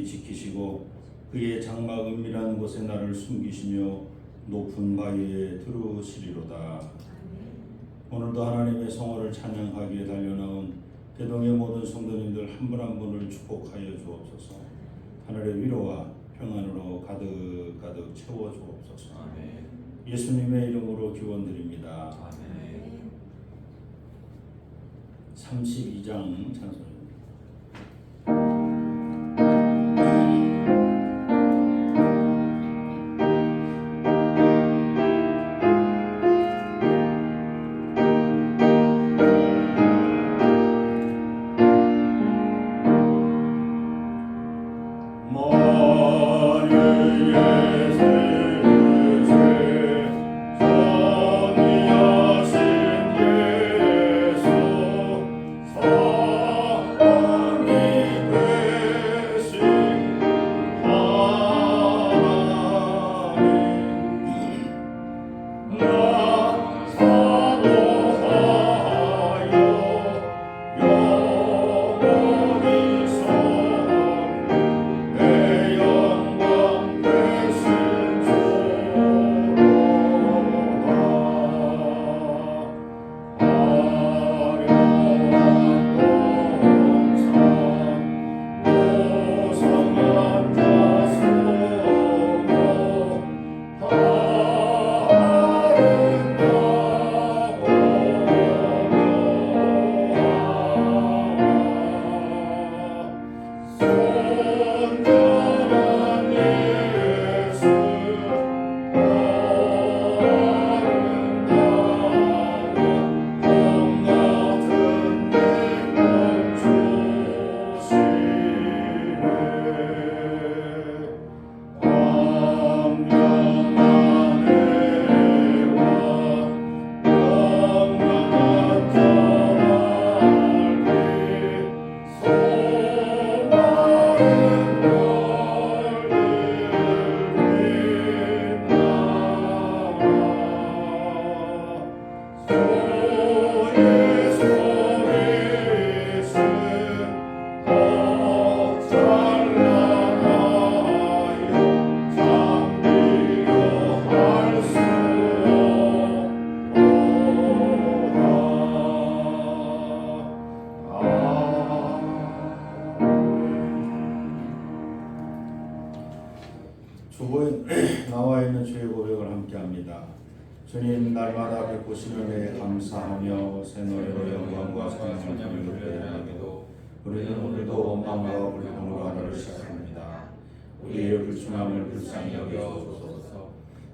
지키시고 그의 장막 은밀한 곳에 나를 숨기시며 높은 바위에 두르시리로다. 오늘도 하나님의 성호를 찬양하기에 달려나온 대동의 모든 성도님들 한 분 한 분을 축복하여 주옵소서. 하늘의 위로와 평안으로 가득가득 채워 주옵소서. 아멘. 예수님의 이름으로 기원드립니다. 아멘. 32장 찬송입니다. 주보에 나와 있는 주의 고백을 함께합니다. 주님, 날마다 베푸시는 은혜에 감사하며 새 노래로 영광과 찬양을 돌려드리고 우리는 오늘도 원망과 불평으로 하루를 시작합니다. 우리의 불충함을 불쌍히 여겨주소서.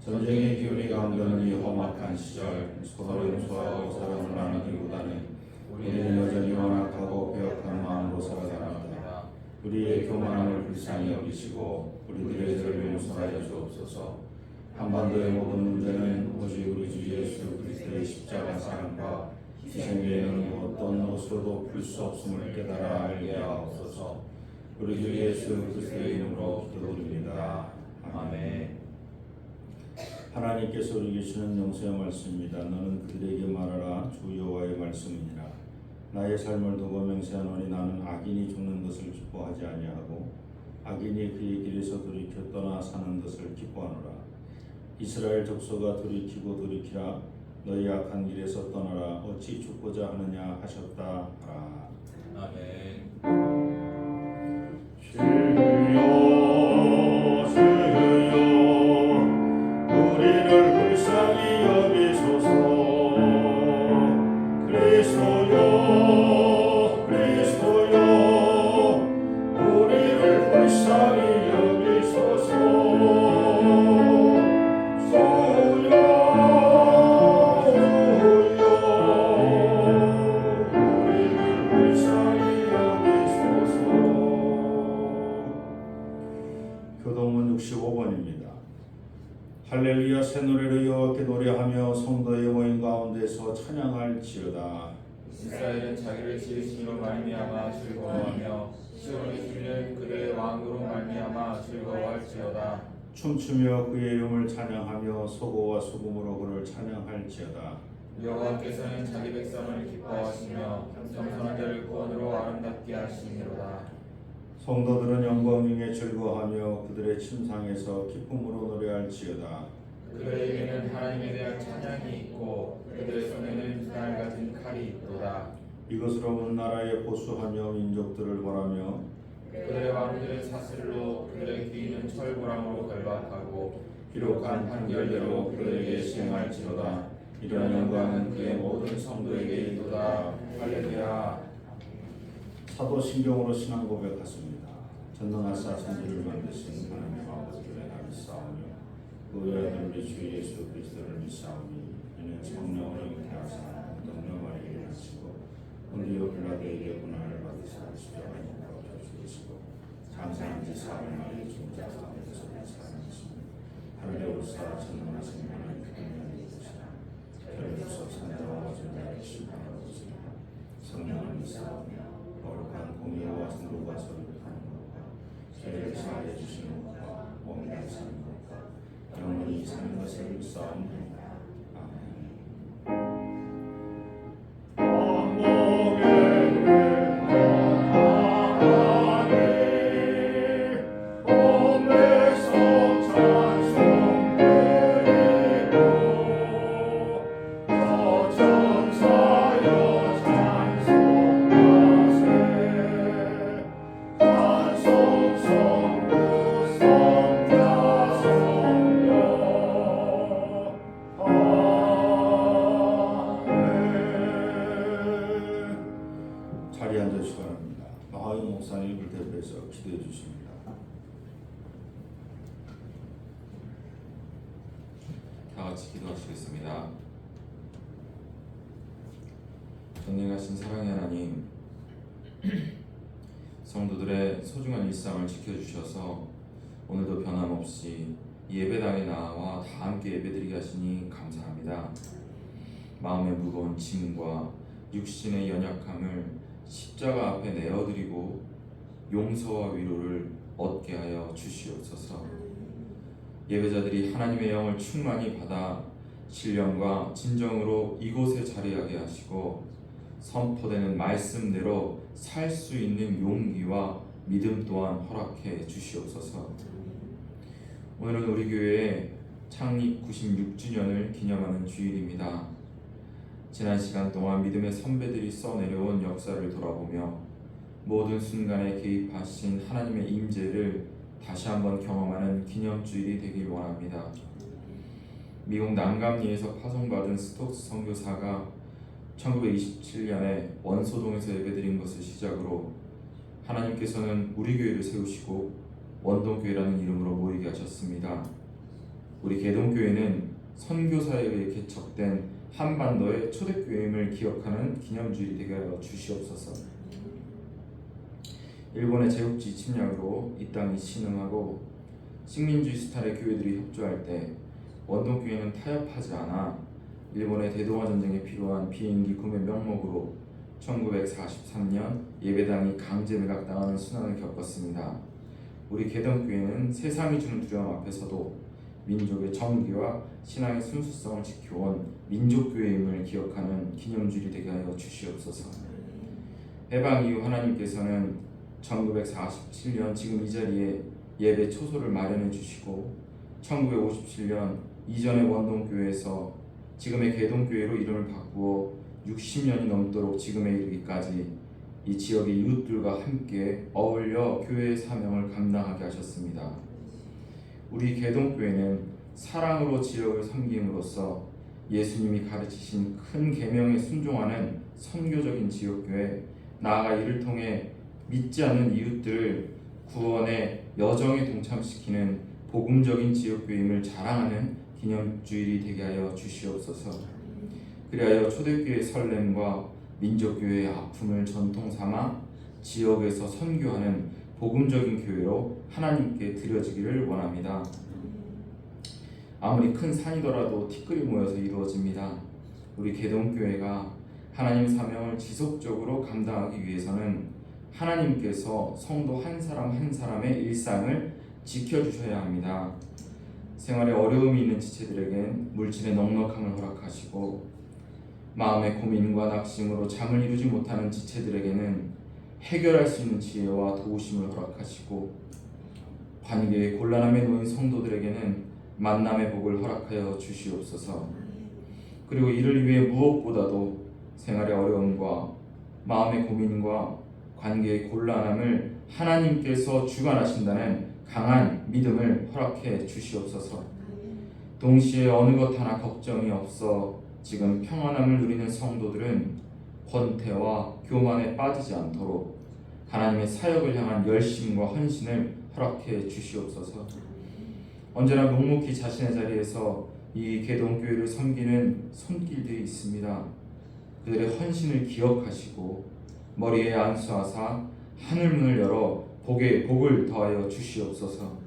전쟁의 기운이 감도는 이 험악한 시절 서로 용서하고 사랑을 나누기보다는 우리는 여전히 완악하고 배역한 마음으로 살아갑니다. 우리의 교만함을 불쌍히 여기시고 우리들의 죄를 용서하여 주옵소서. 한반도의 모든 문제는 오직 우리 주 예수 그리스도의 십자가 사랑과 희생 외에는 어떤 것으로도 풀 수 없음을 깨달아 알게 하옵소서. 우리 주 예수 그리스도의 이름으로 기도드립니다. 아멘. 하나님께서 우리 주시는 영생의 말씀입니다. 너는 그들에게 말하라. 주 여호와의 말씀이니라. 나의 삶을 두고 맹세하노니 나는 악인이 죽는 것을 기뻐하지 아니하고 악인이 그의 길에서 돌이켜 떠나 사는 것을 기뻐하노라. 이스라엘 족속아 돌이키고 돌이키라. 너희 악한 길에서 떠나라. 어찌 죽고자 하느냐 하셨다 하라. 아멘. 교동문 65번입니다. 할렐루야. 새 노래로 여호와께 노래하며 성도의 모임 가운데서 찬양할지어다. 이스라엘은 자기를 지으심으로 말미암아 즐거워하며 시온의 주인은 그의 왕으로 말미암아 즐거워할지어다. 춤추며 그의 이름을 찬양하며 소고와 수금으로 그를 찬양할지어다. 여호와께서는 자기 백성을 기뻐하시며 겸손한 자를 구원으로 아름답게 하시니로다. 성도들은 영광 중에 즐거워하며 그들의 침상에서 기쁨으로 노래할지어다. 그들에게는 하나님에 대한 찬양이 있고 그들의 손에는 그날 같은 칼이 있도다. 이것으로 온 나라에 보수하며 민족들을 벌하며 그들의 왕들은 사슬로 그들의 귀는 철고랑으로 결박하고 기록한 판결대로 그들에게 시행할지로다. 이런 영광은 그의 모든 성도에게 있도다. 할렐루야. 사도신경으로 신앙 고백하십니다. 전능하사 천지를 만드신 하나님 아버지를 나 믿사오며 그 외아들 우리 주 예수 그리스도를 믿사오니 이는 성령으로 잉태하사 동령마리를 하시고 본디오 빌라도에게 고난을 받으사 십자가에 못 박혀 죽으시고 장사한 지 사흘 만에 죽자 가운데서 살아나시며 하늘에 오르사 전능하신 하나님 하나님의 것이라 별에서 산자와 어전자를 심판하고 오시리라. 성령을 믿사오며 거룩한 공의와 성도가 소유하는 것과 죄를 사하여 주시는 것과 몸을 사는 것과 영원히 사는 것을 믿사옵나이다. 아멘. 자리에 앉으시기 바랍니다. 마하영 목사님을 대표해서 기도해 주십니다. 다 같이 기도하시겠습니다. 전능하신 사랑의 하나님, 성도들의 소중한 일상을 지켜주셔서 오늘도 변함없이 예배당에 나와 다 함께 예배드리게 하시니 감사합니다. 마음의 무거운 짐과 육신의 연약함을 십자가 앞에 내어드리고 용서와 위로를 얻게 하여 주시옵소서. 예배자들이 하나님의 영을 충만히 받아 신령과 진정으로 이곳에 자리하게 하시고 선포되는 말씀대로 살 수 있는 용기와 믿음 또한 허락해 주시옵소서. 오늘은 우리 교회의 창립 96주년을 기념하는 주일입니다. 지난 시간 동안 믿음의 선배들이 써내려온 역사를 돌아보며 모든 순간에 개입하신 하나님의 임재를 다시 한번 경험하는 기념주일이 되길 원합니다. 미국 난감리에서 파송받은 스톡스 선교사가 1927년에 원소동에서 예배드린 것을 시작으로 하나님께서는 우리 교회를 세우시고 원동교회라는 이름으로 모이게 하셨습니다. 우리 개동교회는 선교사에 의해 개척된 한반도의 초대교회임을 기억하는 기념주일이 되게 하여 주시옵소서. 일본의 제국주의 침략으로 이 땅이 신흥하고 식민주의 스타일의 교회들이 협조할 때 원동교회는 타협하지 않아 일본의 대동아 전쟁에 필요한 비행기 구매 명목으로 1943년 예배당이 강제 매각당하는 순환을 겪었습니다. 우리 개동교회는 세상이 주는 두려움 앞에서도 민족의 정기와 신앙의 순수성을 지켜온 민족교회임을 기억하는 기념주일이 되게 하여 주시옵소서. 해방 이후 하나님께서는 1947년 지금 이 자리에 예배 초소를 마련해 주시고 1957년 이전의 원동교회에서 지금의 개동교회로 이름을 바꾸어 60년이 넘도록 지금에 이르기까지 이 지역의 이웃들과 함께 어울려 교회의 사명을 감당하게 하셨습니다. 우리 개동교회는 사랑으로 지역을 섬김으로써 예수님이 가르치신 큰 계명에 순종하는 선교적인 지역교회, 나아가 이를 통해 믿지 않는 이웃들을 구원의 여정에 동참시키는 복음적인 지역교회임을 자랑하는 기념주일이 되게 하여 주시옵소서. 그리하여 초대교회의 설렘과 민족교회의 아픔을 전통 삼아 지역에서 선교하는 복음적인 교회로 하나님께 드려지기를 원합니다. 아무리 큰 산이더라도 티끌이 모여서 이루어집니다. 우리 개동교회가 하나님 사명을 지속적으로 감당하기 위해서는 하나님께서 성도 한 사람 한 사람의 일상을 지켜주셔야 합니다. 생활에 어려움이 있는 지체들에겐 물질의 넉넉함을 허락하시고 마음의 고민과 낙심으로 잠을 이루지 못하는 지체들에게는 해결할 수 있는 지혜와 도우심을 허락하시고 관계의 곤란함에 놓인 성도들에게는 만남의 복을 허락하여 주시옵소서. 그리고 이를 위해 무엇보다도 생활의 어려움과 마음의 고민과 관계의 곤란함을 하나님께서 주관하신다는 강한 믿음을 허락해 주시옵소서. 동시에 어느 것 하나 걱정이 없어 지금 평안함을 누리는 성도들은 권태와 교만에 빠지지 않도록 하나님의 사역을 향한 열심과 헌신을 허락해 주시옵소서. 언제나 묵묵히 자신의 자리에서 이 계동교회를 섬기는 손길들이 있습니다. 그들의 헌신을 기억하시고 머리에 안수하사 하늘문을 열어 복을 더하여 주시옵소서.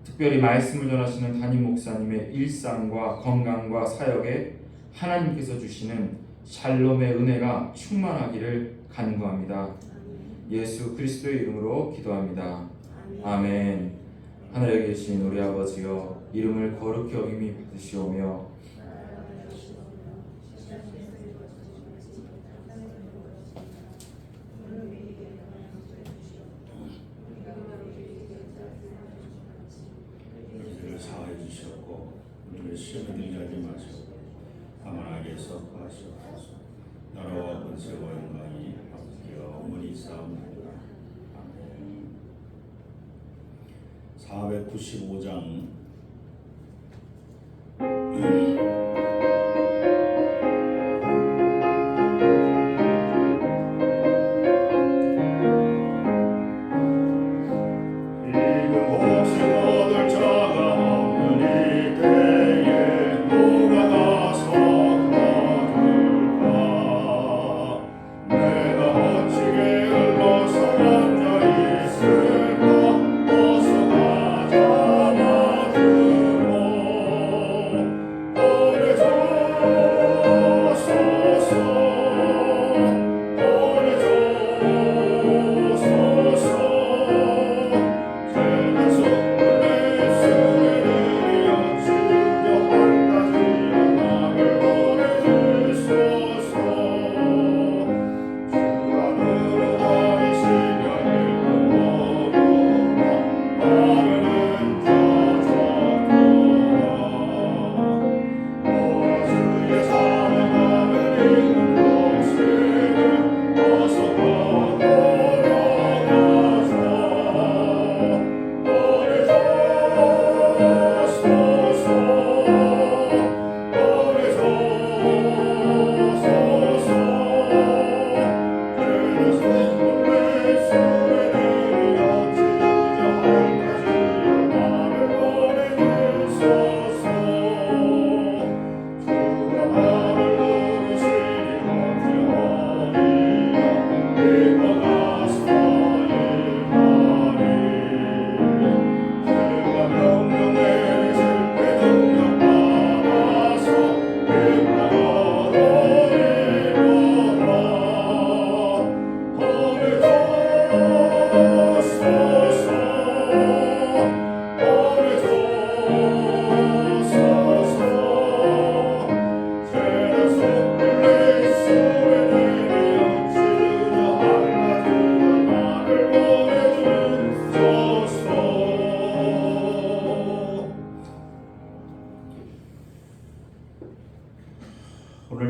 특별히 말씀을 전하시는 담임 목사님의 일상과 건강과 사역에 하나님께서 주시는 샬롬의 은혜가 충만하기를 간구합니다. 예수 그리스도의 이름으로 기도합니다. 아멘. 하늘에 계신 우리 아버지여, 이름을 거룩히 여김이 받으시오며 우리를 사하여 주셨고 우리를 시험에 들게 하지 마시고 다만 악에서 구하시옵소서. 나라와 권세와 영광이 아버지께 영원히 있사옵나이다. 아멘. 495장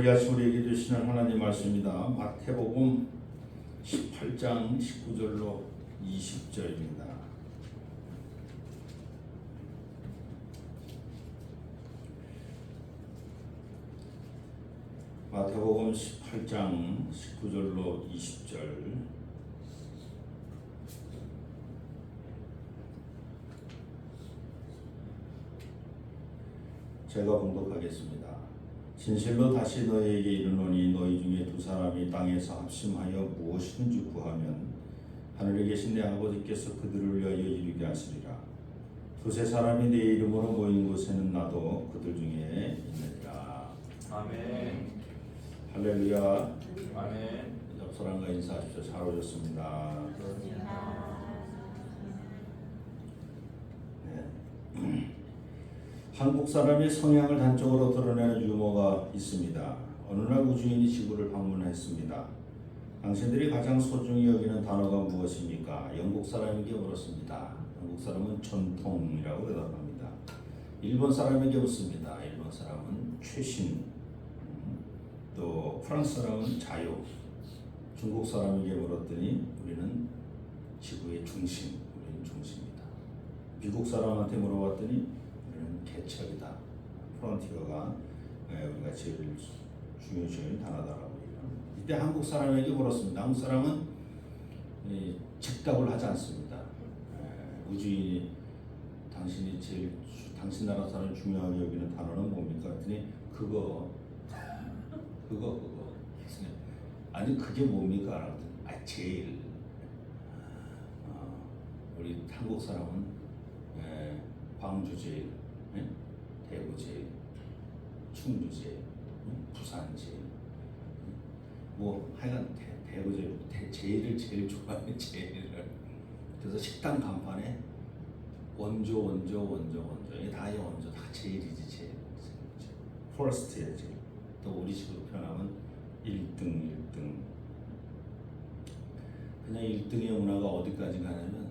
오늘 이 아침 우리에게 주시는 하나님 말씀입니다. 마태복음 18장 19절로 20절입니다. 마태복음 18장 19절로 20절. 제가 봉독하겠습니다. 진실로 다시 너희에게 이르노니 너희 중에 두 사람이 땅에서 합심하여 무엇이든지 구하면 하늘에 계신 내 아버지께서 그들을 위하여 이루게 하시리라. 두세 사람이 내 이름으로 모인 곳에는 나도 그들 중에 있느니라. 아멘. 할렐루야. 아멘. 옆 사람과 인사하십시오. 잘 오셨습니다. 네. 한국 사람의 성향을 단적으로 드러내는 유머가 있습니다. 어느 날 우주인이 지구를 방문했습니다. 당신들이 가장 소중히 여기는 단어가 무엇입니까? 영국 사람에게 물었습니다. 영국 사람은 전통이라고 대답합니다. 일본 사람에게 묻습니다. 일본 사람은 최신. 또 프랑스 사람은 자유. 중국 사람에게 물었더니 우리는 지구의 중심, 우리는 중심이다. 미국 사람한테 물어봤더니 우리는 개척이다. 프론티어가 우리가 제일 중요시 단어다라고 얘기합니다. 이때 한국 사람에게 물었습니다. 한국 사람은 즉답을 하지 않습니다. 우주인이 당신 나라 사람이 중요하게 여기는 단어는 뭡니까? 그랬더니 그거. 아니 그게 뭡니까? 제일. 우리 한국 사람은 광주 제일, 대구 제일, 충주 제일, 부산 제일. 뭐 하여간 대구 제일, 제일을 제일 좋아해 제일을. 그래서 식당 간판에 원조 이게 다이 원조 다 제일이지 제일. 퍼스트야 제일. 또 우리 식으로 표현하면 1등. 그냥 1등의 문화가 어디까지 가냐면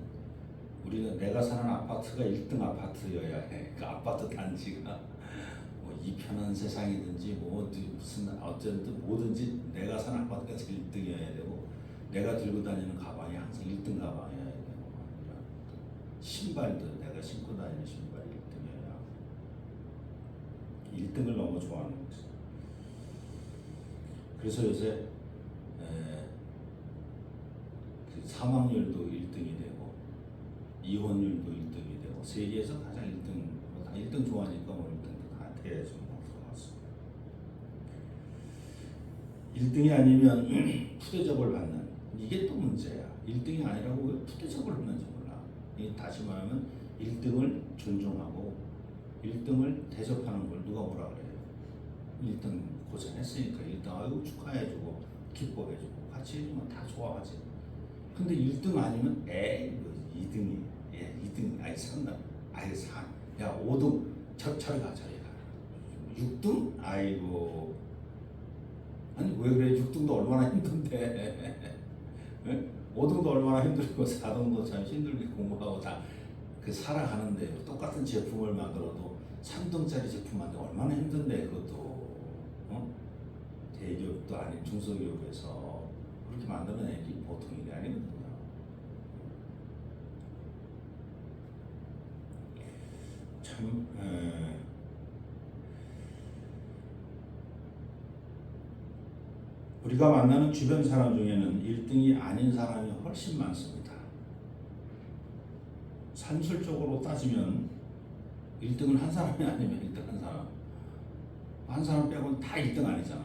우리가 내가 사는 아파트가 1등 아파트여야 해. 그 아파트 단지가 뭐 이 편한 세상이든지 뭐 무슨 어쨌든 뭐든지 내가 사는 아파트가 제일 1등이어야 되고 내가 들고 다니는 가방이 항상 1등 가방이어야 되고 신발도 내가 신고 다니는 신발이 1등이어야 1등을 너무 좋아하는 거지. 그래서 요새 그 사망률도 1등이 되고 이혼율도 1등이 되고 세계에서 가장 1등 다 1등 좋아하니까 뭐 1등도 다 돼야지 뭐 들어갔어. 1등이 아니면 푸대접을 받는 이게 또 문제야. 1등이 아니라고 왜 푸대접을 하는지 몰라. 다시 말하면 1등을 존중하고 1등을 대접하는 걸 누가 뭐라 그래요. 1등 고생했으니까 1등 아이고 축하해주고 기뻐해주고 같이 해주면 다 좋아하지. 근데 1등 아니면 에이 2등이 2등 아이 3등 아이 4, 야 5등 저리 가 6등 아이고 아니 왜 그래. 6등도 얼마나 힘든데 5등도 얼마나 힘들고 4등도 참 힘들게 공부하고 다 그 살아가는데 똑같은 제품을 만들어도 3등짜리 제품 만들어 얼마나 힘든데 그것도 대기업도 아닌 중소기업에서 그렇게 만들어내기 보통 일이 아니거든요. 참 우리가 만나는 주변 사람 중에는 1등이 아닌 사람이 훨씬 많습니다. 산술적으로 따지면 1등은 한 사람이 아니면 1등 한 사람 빼고는 다 1등 아니잖아.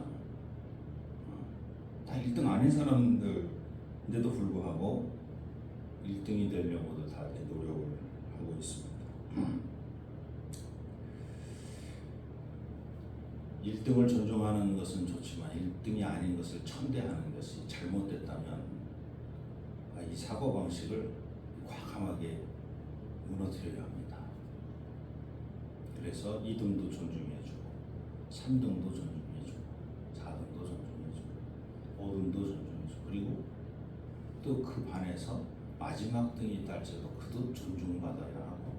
다 1등 아닌 사람들인데도 불구하고 1등이 되려고도 다 노력을 하고 있습니다. 1등을 존중하는 것은 좋지만 1등이 아닌 것을 천대하는 것이 잘못됐다면 이 사고방식을 과감하게 무너뜨려야 합니다. 그래서 2등도 존중해주고 3등도 존중해주고 4등도 존중해주고 5등도 존중해주고 그리고 또 그 반에서 마지막 등이 있다 할지라도 그도 존중받아야 하고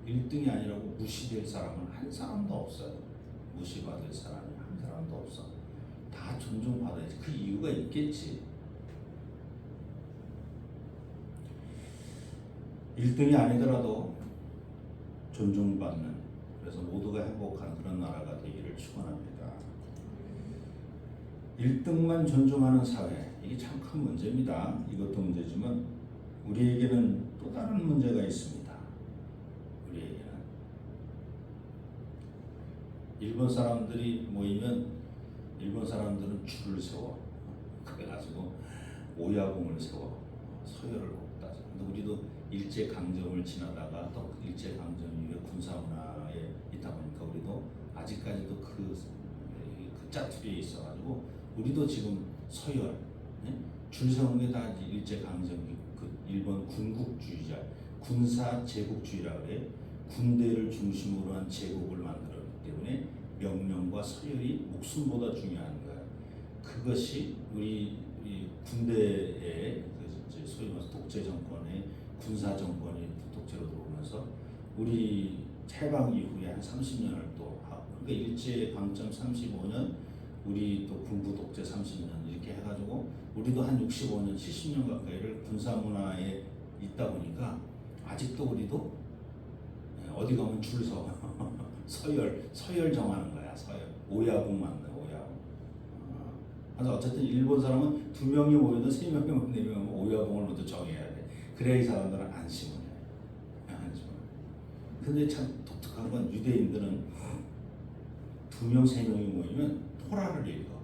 1등이 아니라고 무시될 사람은 한 사람도 없어요. 무시받을 사람이 한 사람도 없어. 다 존중받아야지. 그 이유가 있겠지. 1등이 아니더라도 존중받는 그래서 모두가 행복한 그런 나라가 되기를 축원합니다. 1등만 존중하는 사회 이게 참 큰 문제입니다. 이것도 문제지만 우리에게는 또 다른 문제가 있습니다. 우리에게는 일본 사람들이 모이면 일본 사람들은 줄을 세워 그래가지고 오야봉을 세워 서열을 곱다죠. 근데 우리도 일제 강점을 지나다가 또 일제 강점 이후에 군사 문화에 있다 보니까 우리도 아직까지도 그 짜투리에 있어가지고 우리도 지금 서열 줄 세우는 게 다 일제 강점 그 일본 군국주의자 군사 제국주의라 그래. 군대를 중심으로 한 제국을 만들었기 때문에 명령과 서열이 목숨보다 중요한 거야. 그것이 우리 군대의 소위 말해서 독재 정권의 군사 정권이 독재로 들어오면서 우리 해방 이후에 한 30년을 또 하고, 그러니까 일제 강점 35년, 우리 또 군부 독재 30년 이렇게 해가지고 우리도 한 65년, 70년 가까이를 군사 문화에 있다 보니까 아직도 우리도 어디 가면 줄 서 서열 정하는 거야. 서열 오야분 맞네. 오야분. 그래서 어쨌든 일본 사람은 2명이 모여도 3명이 모여도 4명이 오야분을 모두 정해야 돼. 그래야 이 사람들은 안심을 해. 안심을. 근데 참 독특한 건 유대인들은 2명, 3명이 모이면 토라를 읽어.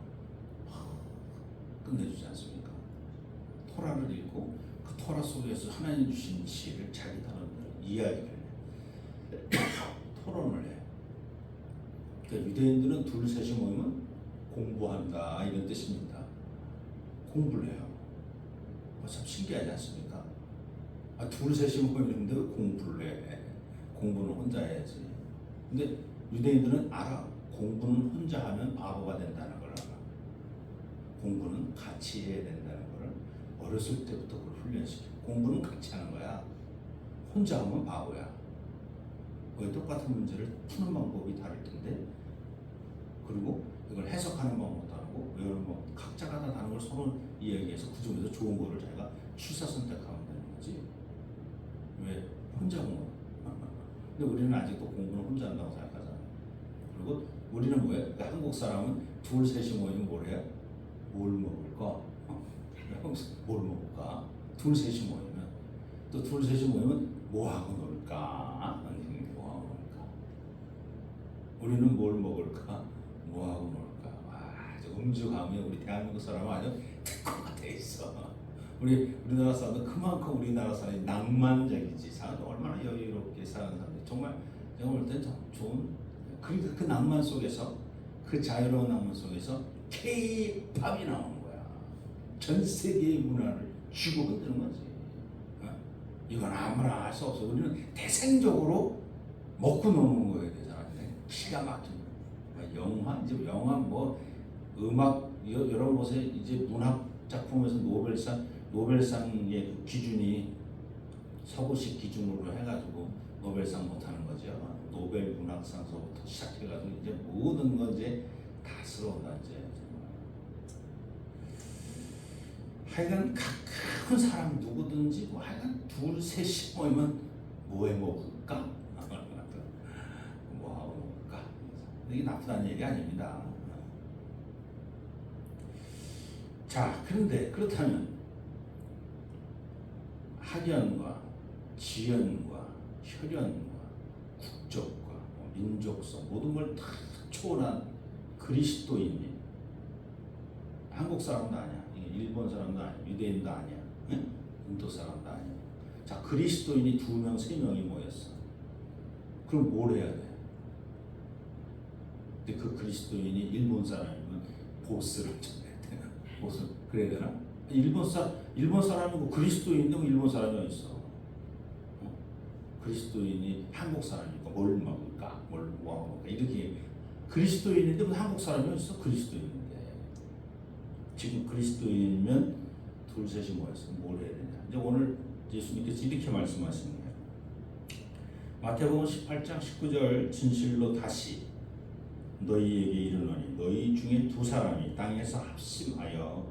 끝내주지 않습니까? 토라를 읽고 그 토라 속에서 하나님 주신 지혜를 자기들은 이야기를 해. 토론을 해. 그러니까 유대인들은 2, 3이 모이면 공부한다 이런 뜻입니다. 공부를 해요. 참 신기하지 않습니까? 2, 3이 모이는데 공부를 해. 공부는 혼자 해야지. 근데 유대인들은 알아. 공부는 혼자 하면 바보가 된다는 걸 알아. 공부는 같이 해야 된다는 걸 어렸을 때부터 그걸 훈련시켜. 공부는 같이 하는 거야. 혼자 하면 바보야. 왜 똑같은 문제를 푸는 방법이 다를 텐데, 그리고 이걸 해석하는 방법도 다르고 외우는 방법, 각자가 다 다른 걸 서로 이야기해서 그 중에서 좋은 거를 자기가 취사 선택하면 되는 거지. 왜 혼자 뭐? 근데 우리는 아직도 공부는 혼자 한다고 생각하잖아. 그리고 우리는 뭐야? 그러니까 한국 사람은 2, 3이 모이면 뭘 해요? 뭘 먹을까? 뭘 먹을까? 2, 3이 모이면 또 2, 3이 모이면 뭐 하고 놀까? 우리는 뭘 먹을까? 뭐 하고 놀까? 와, 저 음주감이 우리 대한민국 사람은 아주 특화가 돼 있어. 우리나라 사람들 그만큼 우리나라 사람이 낭만적이지. 사람들 얼마나 여유롭게 사는 사람들. 정말 제가 볼 땐 좋은. 그러니까 그 낭만 속에서, 그 자유로운 낭만 속에서 K-팝이 나오는 거야. 전 세계의 문화를 쥐고 흔드는 거지. 이건 아무나 할 수 없어. 우리는 대생적으로 먹고 노는 거예요. 기가 막힌 영화, 이제 영화 뭐 음악, 여러분 보세요. 이제 문학 작품에서 노벨상의 그 기준이 서구식 기준으로 해가지고 노벨상 못하는 거죠. 노벨 문학상서부터 시작해가지고 이제 모든 건 이제 다 스러운다 이제. 하여간 큰 사람 누구든지 뭐 하여간 2, 3이 모이면 뭐해 먹을까? 이게 나쁘다는 얘기 아닙니다. 자, 그런데 그렇다면 학연과 지연과 혈연과 국적과 민족성 모든 걸 다 초월한 그리스도인이 한국 사람도 아니야, 일본 사람도 아니야, 유대인도 아니야, 인도 사람도 아니야. 자, 그리스도인이 2명, 3명이 모였어. 그럼 뭘 해야 돼? 근데 그 그리스도인이 일본 사람이면 보스를 전해야 되나? 보스 그래야 되나? 일본 사람이고 그리스도인도 일본 사람이 어디 있어? 그리스도인이 한국 사람이니까 뭘 먹을까? 뭘 먹을까? 이렇게 그리스도인인데 뭐 한국 사람이 어디 있어? 그리스도인인데 지금 그리스도인이면 2, 3이 모였어. 뭘 해야 되냐? 이제 오늘 예수님께서 이렇게 말씀하시는 거예요. 마태복음 18장 19절 진실로 다시 너희에게 이르노니 너희 중에 2사람이 땅에서 합심하여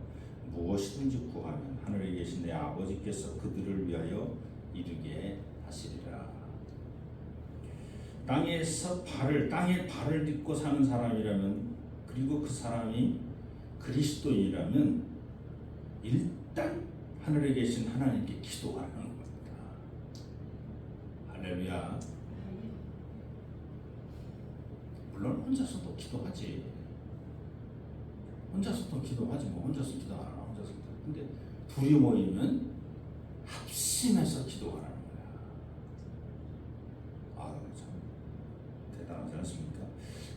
무엇이든지 구하면 하늘에 계신 내 아버지께서 그들을 위하여 이루게 하시리라. 땅에 발을 딛고 사는 사람이라면, 그리고 그 사람이 그리스도인이라면 일단 하늘에 계신 하나님께 기도하는 겁니다. 할렐루야. 물론 혼자서도 기도하지. 혼자서도 기도하지 뭐. 혼자서 기도 안 하나. 혼자서 기도. 근데 둘이 모이면 합심해서 기도하라는 거야. 아, 참 대단하지 않습니까?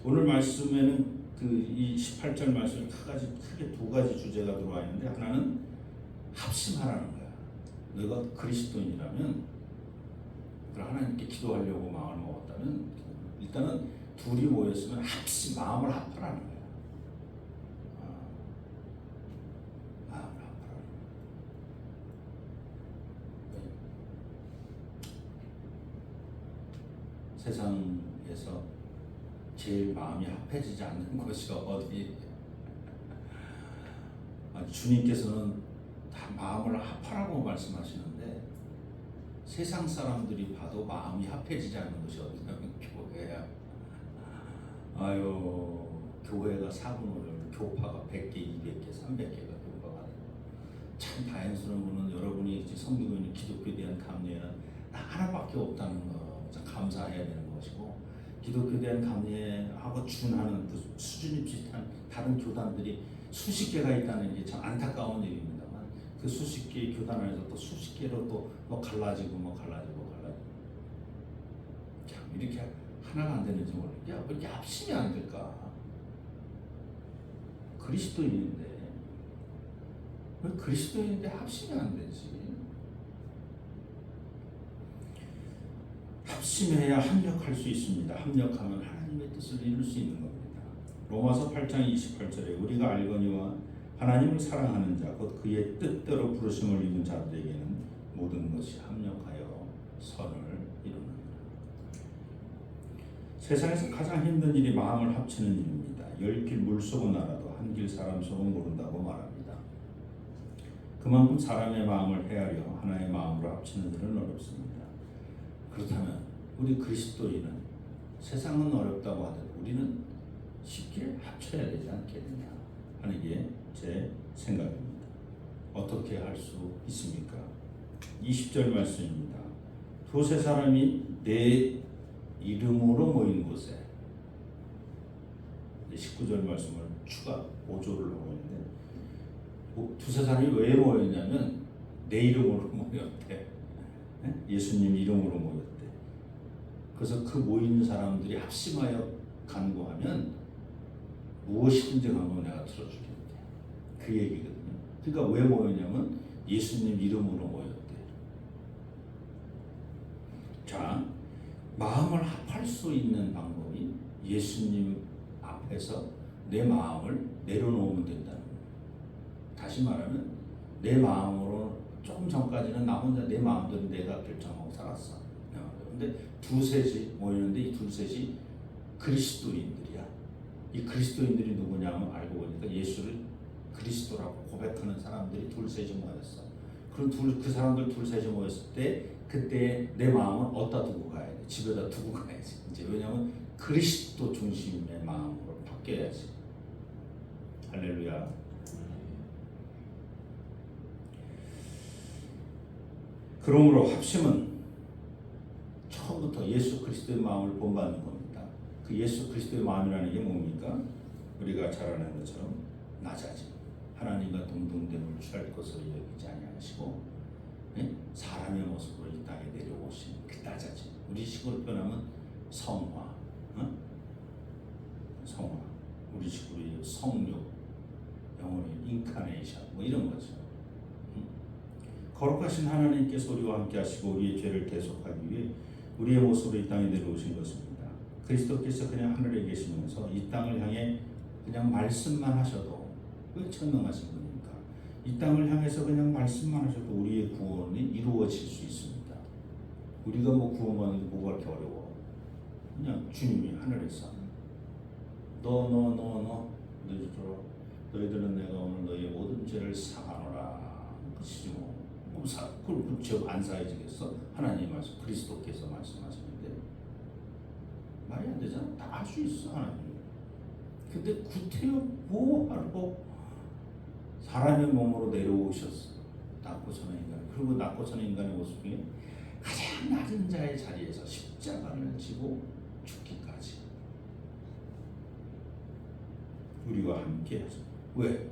오늘 말씀에는 이 18절 말씀에 크게 2가지 주제가 들어와 있는데, 하나는 합심하라는 거야. 너가 그리스도인이라면, 하나님께 기도하려고 마음을 먹었다면 일단은 둘이 모였으면 마음을 합하라는 거야. 에서 제일 마음이 합해지지 않는 것이 어디? 주님께서는 다 마음을 합하라고 말씀하시는데 세상 사람들이 봐도 마음이 합해지지 않는 것이 어디냐면 교회야. 아유, 교회가 사분을 교파가 100개, 200개, 300개가 교파가 되고 참 다행스러운 거는 여러분이 성도교인 기독교에 대한 감리에는 하나밖에 없다는 거 참 감사해야 되는 것이고, 기독교에 대한 감리하고 준하는 그 수준이 비슷한 다른 교단들이 수십 개가 있다는 게 참 안타까운 일입니다만, 그 수십 개의 교단 안에서 또 수십 개로 또 뭐 갈라지고 참 이렇게 하나가 안 되는지 모르겠어요. 야, 왜 이렇게 합심이 안 될까? 그리스도인인데 왜 그리스도인인데 합심이 안 되지? 합심해야 합력할 수 있습니다. 합력하면 하나님의 뜻을 이룰 수 있는 겁니다. 로마서 8장 28절에 우리가 알거니와 하나님을 사랑하는 자 곧 그의 뜻대로 부르심을 입은 자들에게는 모든 것이 합력하여 선을 이루는다. 세상에서 가장 힘든 일이 마음을 합치는 일입니다. 10길 물속은 알아도 한 길 사람 속은 모른다고 말합니다. 그만큼 사람의 마음을 헤아려 하나의 마음으로 합치는 일은 어렵습니다. 그렇다면 우리 그리스도인은 세상은 어렵다고 하더라도 우리는 쉽게 합쳐야 되지 않겠느냐 하는 게 제 생각입니다. 어떻게 할 수 있습니까? 20절 말씀입니다. 두세 사람이 내 이름으로 모인 곳에, 19절 말씀을 추가 5조를 하고 있는데, 두세 사람이 왜 모였냐면 내 이름으로 모였대. 예수님 이름으로 모였대. 그래서 그 모인 사람들이 합심하여 간구하면 무엇이든지 간구 내가 들어주겠대. 그 얘기거든요. 그러니까 왜 모였냐면 예수님 이름으로 모였대. 자, 마음을 합할 수 있는 방법이 예수님 앞에서 내 마음을 내려놓으면 된다는 거예요. 다시 말하면 내 마음으로 조금 전까지는 나 혼자 내 마음대로 내가 결정하고 살았어. 근데 두셋이 모이는데 이 두셋이 그리스도인들이야. 이 그리스도인들이 누구냐면 알고 보니까 예수를 그리스도라고 고백하는 사람들이 둘셋이 모였어. 그럼 그 사람들 둘셋이 모였을 때 그때 내 마음은 어디다 두고 가야 돼? 집에다 두고 가야지. 이제 왜냐하면 그리스도 중심의 마음으로 바뀌어야지. 할렐루야. 그러므로 합심은 처음부터 예수 그리스도의 마음을 본받는 겁니다. 그 예수 그리스도의 마음이라는 게 뭡니까? 우리가 잘 아는 것처럼 낮아짐, 하나님과 동등됨을 취할 것으로 여기지 아니하시고 사람의 모습으로 이 땅에 내려오신 그 낮아짐, 우리 식으로 표현하면 성화, 성화, 우리 식으로 성육, 영어로 인카네이션 뭐 이런 거죠. 거룩하신 하나님께서 우리와 함께 하시고 우리의 죄를 대속하기 위해 우리의 모습으로 이 땅에 내려오신 것입니다. 그리스도께서 그냥 하늘에 계시면서 이 땅을 향해 그냥 말씀만 하셔도, 왜 천능하신 분입니까? 이 땅을 향해서 그냥 말씀만 하셔도 우리의 구원이 이루어질 수 있습니다. 우리가 뭐 구원받는 게 뭐가 그렇게 어려워? 그냥 주님이 하늘에서 너희들은 내가 오늘 너희의 모든 죄를 사하노라. 그것이지 뭐. 그럼 죄 안 사해지겠어? 하나님 말씀, 그리스도께서 말씀하시는데 말이 안 되잖아. 다 할 수 있어 하나님. 근데 구태여 뭐하러 사람의 몸으로 내려오셨어. 낮고 천한 인간. 그리고 낮고 천한 인간의 모습 중에 가장 낮은 자의 자리에서 십자가를 지고 죽기까지 우리와 함께 하죠. 왜?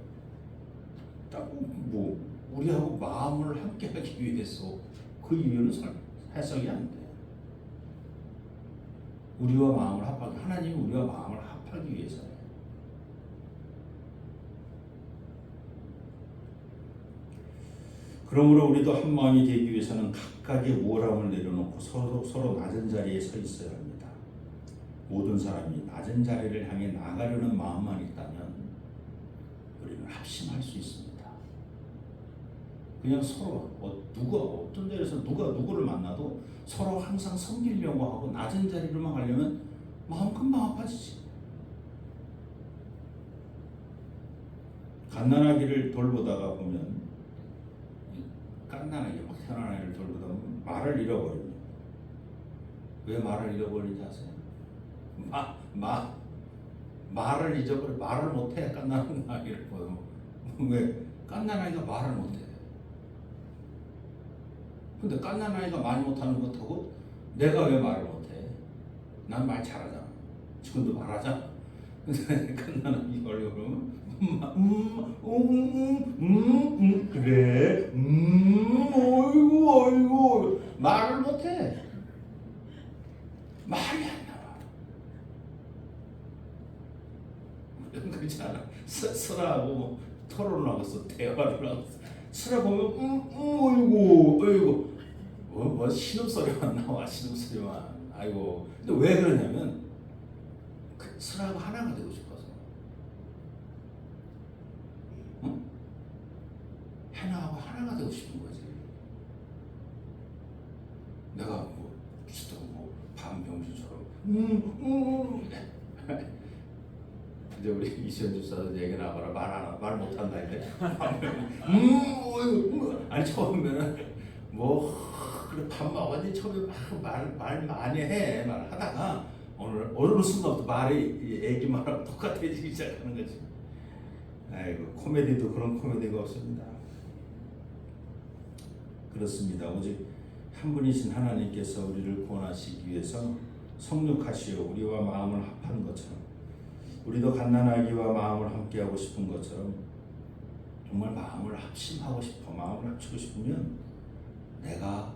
딱 뭐 우리하고 마음을 함께하기 위해서. 그 이유는 해석이 안 돼. 우리와 마음을 합하기, 하나님이 우리와 마음을 합하기 위해서요. 그러므로 우리도 한 마음이 되기 위해서는 각각의 우월함을 내려놓고 서로 낮은 자리에 서 있어야 합니다. 모든 사람이 낮은 자리를 향해 나가려는 마음만 있다면 우리는 합심할 수 있습니다. 그냥 서로 누가 어떤 자리에서 누가 누구를 만나도 서로 항상 섬기려고 하고 낮은 자리로만 가려면 마음 금방 아파지지. 갓난아기를 돌보다가 보면 갓난아기 막 태어난 아이를 돌보다 보면 말을 잃어버립니다. 왜 말을 잃어버리는지 아세요? 말을 잊어버려. 말을 못해. 갓난아기를 보면. 왜? 갓난아기가 말을 못해. 근데 갓난아이가 말 못하는 것하고 내가 왜 말을 못해? 난 말 잘하잖아. 지금도 말하잖아. 근데 갓난아기 걸려 그러면 그래 어이구 말을 못해. 말이 안 나와. 그렇잖아. 설아하고 토론을 하고 있어. 대화를 하고 있어. 설아 보면 어이구 뭐 신음소리만 나와. 신음소리만. 아이고. 근데 왜 그러냐면 그 설아하고 하나가 되고 싶어서. 응? 해나하고 하나가 되고 싶은 거지. 내가 뭐 기도 뭐 반병신처럼 이제 우리 이시연 집사도 얘기 나와라. 말 못한다 이제. 아니 처음에는 뭐 그래 밥 먹었니 처음에 말 많이 해 말하다가 어느 순간부터 말이 애기 말하고 똑같아지기 시작하는 거지. 아이고 코미디도 그런 코미디가 없습니다. 그렇습니다. 오직 한 분이신 하나님께서 우리를 구원하시기 위해서 성육하시어 우리와 마음을 합한 것처럼 우리도 갓난아기와 마음을 함께하고 싶은 것처럼 정말 마음을 합심하고 싶어. 마음을 합치고 싶으면 내가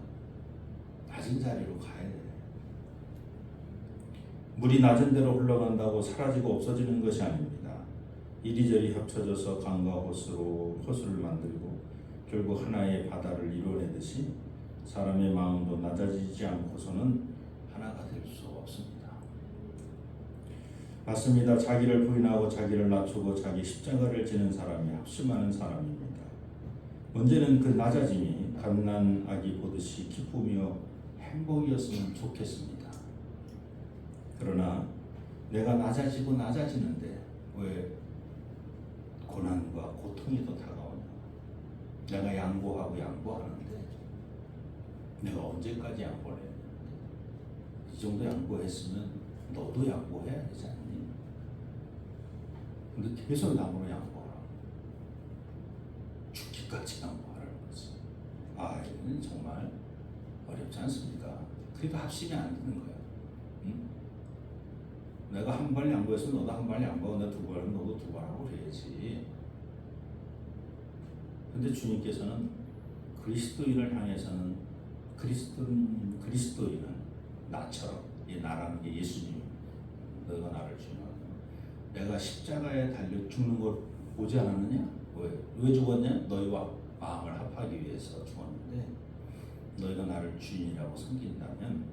낮은 자리로 가야 돼. 물이 낮은 데로 흘러간다고 사라지고 없어지는 것이 아닙니다. 이리저리 합쳐져서 강과 호수를 만들고 결국 하나의 바다를 이루어내듯이 사람의 마음도 낮아지지 않고서는 하나가 될 수 없습니다. 맞습니다. 자기를 부인하고 자기를 낮추고 자기 십자가를 지는 사람이 합심하는 사람입니다. 문제는 그 낮아짐이 갓난아기 보듯이 기쁨이요 행복이었으면 좋겠습니다. 그러나 내가 낮아지고 낮아지는데 왜 고난과 고통이 더 다가오냐. 내가 양보하고 양보하는데 내가 언제까지 양보를 해야 되는데 이 정도 양보했으면 너도 양보해야 되지 않니? 근데 계속 남으로 양보하라. 죽기까지 양보하라는 거지. 아 이건 정말 어렵지 않습니까? 그러니까 합심이 안 되는 거야. 응? 내가 한 발 양보했으면 너도 한 발 양보하고 내가 두 발은 너도 두 발 하고 그래야지. 근데 주님께서는 그리스도인을 향해서는 그리스도인은 나처럼 이 나라는 게 예수님 너가 나를 주면 내가 십자가에 달려 죽는 걸 보지 않았느냐? 왜 죽었냐? 너희와 마음을 합하기 위해서 죽었는데 너희가 나를 주인이라고 섬긴다면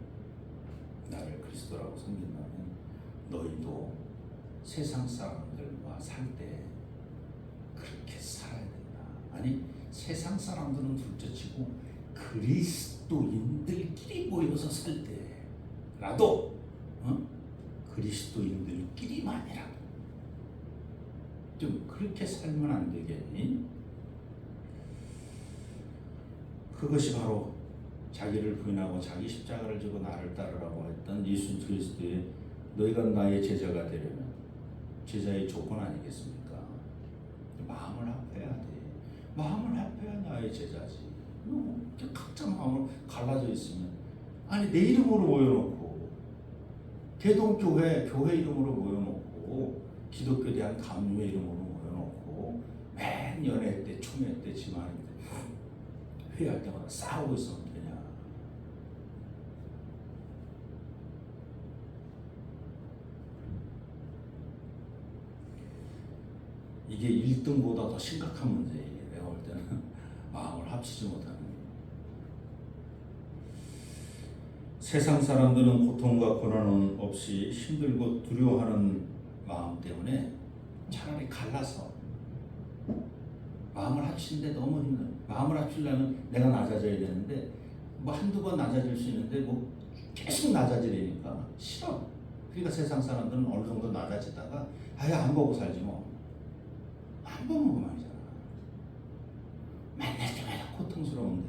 나를 그리스도라고 섬긴다면 너희도 세상 사람들과 살 때 그렇게 살아야 된다. 아니 세상 사람들은 둘째치고 그리스도인들끼리 모여서 살 때라도 그리스도인들끼리만이라도 좀 그렇게 살면 안 되겠니? 그것이 바로 자기를 부인하고 자기 십자가를 지고 나를 따르라고 했던 예수 그리스도의 너희가 나의 제자가 되려면 제자의 조건 아니겠습니까? 마음을 합해야 돼. 마음을 합해야 나의 제자지. 각자 마음을 갈라져 있으면 아니 내 이름으로 모여놓고 개동교회 교회 이름으로 모여놓고 기독교 대한 감류의 이름으로 모여놓고 맨 연애 때 초매 때 지만 회의할 때마다 싸우고 있으면 되냐? 이게 1등보다 더 심각한 문제예요. 내가 볼 때는 마음을 합치지 못하는. 세상 사람들은 고통과 고난은 없이 힘들고 두려워하는 마음 때문에 차라리 갈라서 마음을 합치는데 너무 힘들어. 마음을 합치려면 내가 낮아져야 되는데 뭐 한두 번 낮아질 수 있는데 뭐 계속 낮아지려니까 싫어. 그러니까 세상 사람들은 어느 정도 낮아지다가 아예 안 보고 살지 뭐. 안 보면 그만이잖아. 만날 때마다 고통스러운데.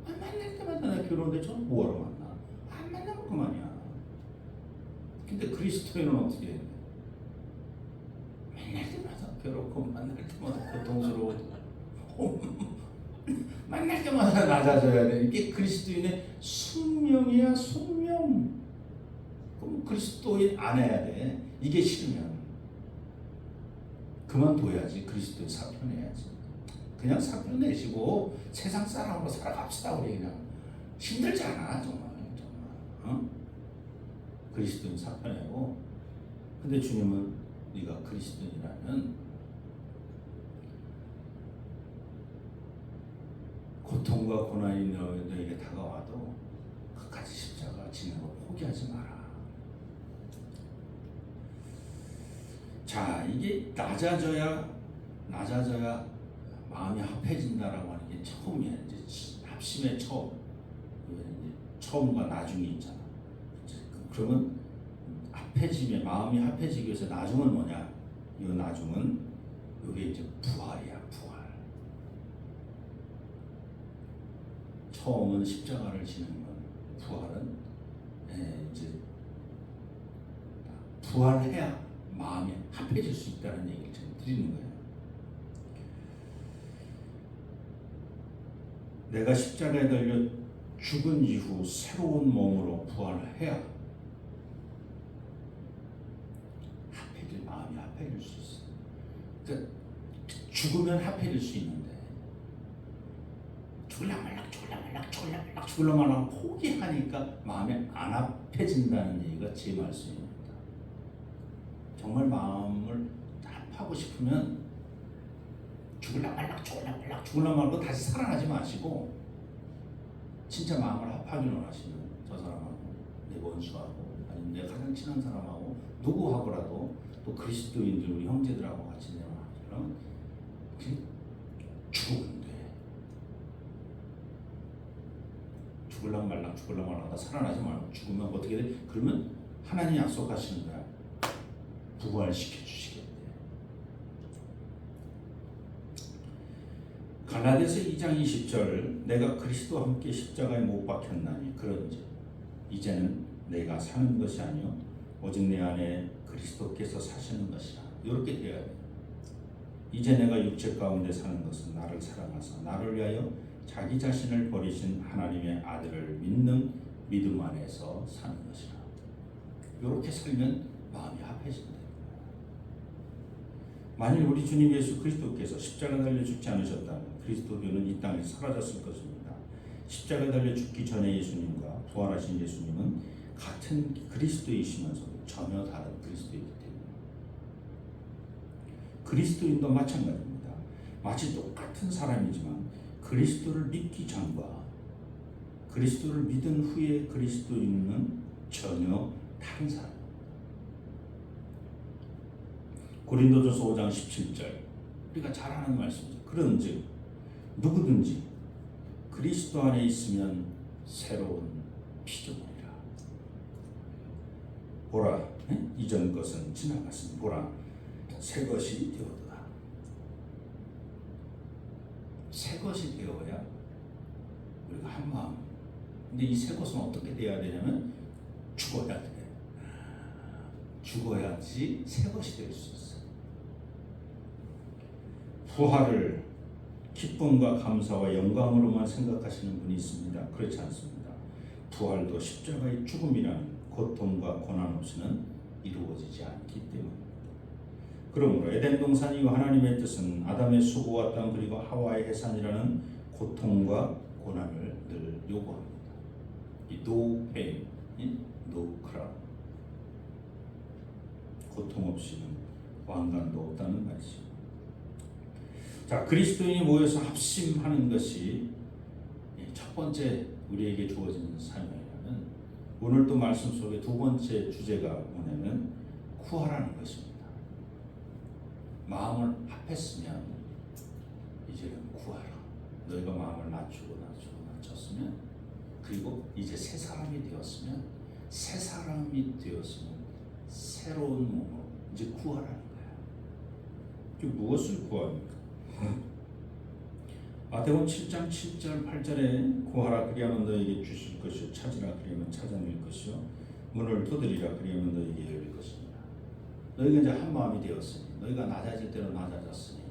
만날 때마다 나 괴로운데 저 뭐하러 만나? 안 만나면 그만이야. 근데 그리스도인은 어떻게 해? 만날 때마다 괴롭고 만날 때마다 고통스러워. 만날 때마다 낮아져야 돼. 이게 그리스도인의 숙명이야, 숙명. 그럼 그리스도인 안 해야 돼. 이게 싫으면 그만둬야지. 그리스도인 사표 내야지. 그냥 사표 내시고 세상 사람으로 살아갑시다. 우리 그냥 힘들지 않아 정말. 어? 그리스도인 사표 내고. 근데 주님은 네가 그리스도인이라면 고통과 고난이 너에게 다가와도 끝까지 십자가 지는 걸 포기하지 마라. 자, 이게 낮아져야 마음이 합해진다라고 하는 게 처음이야. 이제 합심의 처음. 이제 처음과 나중이 있잖아. 그러면 마음이 합해지기 위해서 나중은 뭐냐? 이 나중은 이게 이제 부활이야, 부활. 처음은 십자가를 지는 건, 부활은 이제 부활해야 마음이 합해질 수 있다는 얘기를 지금 드리는 거예요. 내가 십자가에 달려 죽은 이후 새로운 몸으로 부활해야 마음이 합해질 수 있어. 그러니까 죽으면 합해질 수 있는데 죽을랑말랑 포기하니까 마음이 안 합해진다는 얘기가 제 말씀입니다. 정말 마음을 합하고 싶으면 죽을랑말랑 다시 살아나지 마시고 진짜 마음을 합하기를 원하시면 저 사람하고 내 원수하고 아니면 내 가장 친한 사람하고 누구하고라도 또 그리스도인들 우리 형제들하고 같이 내려가면 죽으면 돼. 죽을랑말랑 하다 살아나지 말고 죽으면 어떻게 돼? 그러면 하나님 약속하시는 거야. 부활시켜 주시겠대. 갈라디아서 2장 20절 내가 그리스도와 함께 십자가에 못 박혔나니 그런즉 이제는 내가 사는 것이 아니요 오직 내 안에 그리스도께서 사시는 것이라. 이렇게 돼야 돼. 이제 내가 육체 가운데 사는 것은 나를 사랑하사 나를 위하여 자기 자신을 버리신 하나님의 아들을 믿는 믿음 안에서 사는 것이라. 이렇게 살면 마음이 합해진다. 만일 우리 주님 예수 그리스도께서 십자가 달려 죽지 않으셨다면 그리스도교는 이 땅에서 사라졌을 것입니다. 십자가 달려 죽기 전에 예수님과 부활하신 예수님은 같은 그리스도이시면서도 전혀 다른 그리스도이기 때문에 그리스도인도 마찬가지입니다. 마치 똑같은 사람이지만 그리스도를 믿기 전과 그리스도를 믿은 후에 그리스도인은 전혀 다른 사람. 고린도전서 5장 17절 우리가 잘 아는 말씀이죠. 그런즉 누구든지 그리스도 안에 있으면 새로운 피조물이라. 보라, 이전 것은 지나갔으니 보라, 새 것이 되었도다. 새 것이 되어야 우리가 한 마음. 근데 이 새 것은 어떻게 돼야 되냐면 죽어야 돼. 죽어야지 새 것이 될 수 있어. 부활을 기쁨과 감사와 영광으로만 생각하시는 분이 있습니다. 그렇지 않습니다. 부활도 십자가의 죽음이라는 고통과 고난 없이는 이루어지지 않기 때문입니다. 그러므로 에덴 동산 이후 하나님의 뜻은 아담의 수고와 땀 그리고 하와의 해산이라는 고통과 고난을 늘 요구합니다. 이 no pain, no cry. 고통 없이는 왕관도 없다는 말이죠. 자, 그리스도인이 모여서 합심하는 것이 첫 번째 우리에게 주어진 사명이라면 오늘 또 말씀 속에 두 번째 주제가 뭐냐면 구하라는 것입니다. 마음을 합했으면 이제는 구하라. 너희가 마음을 낮추었으면 그리고 이제 새 사람이 되었으면 새 사람이 되었으면 새로운 몸으로 이제 구하라는 거야. 이게 무엇을 구합니까? 마태복음 7장 7절 8절에 구하라 그리하면 너에게 주실 것이요 찾으라 그리하면 찾아낼 것이요 문을 두드리라 그리하면 너에게 열릴 것입니다. 너희가 이제 한 마음이 되었으니 너희가 낮아질 대로 낮아졌으니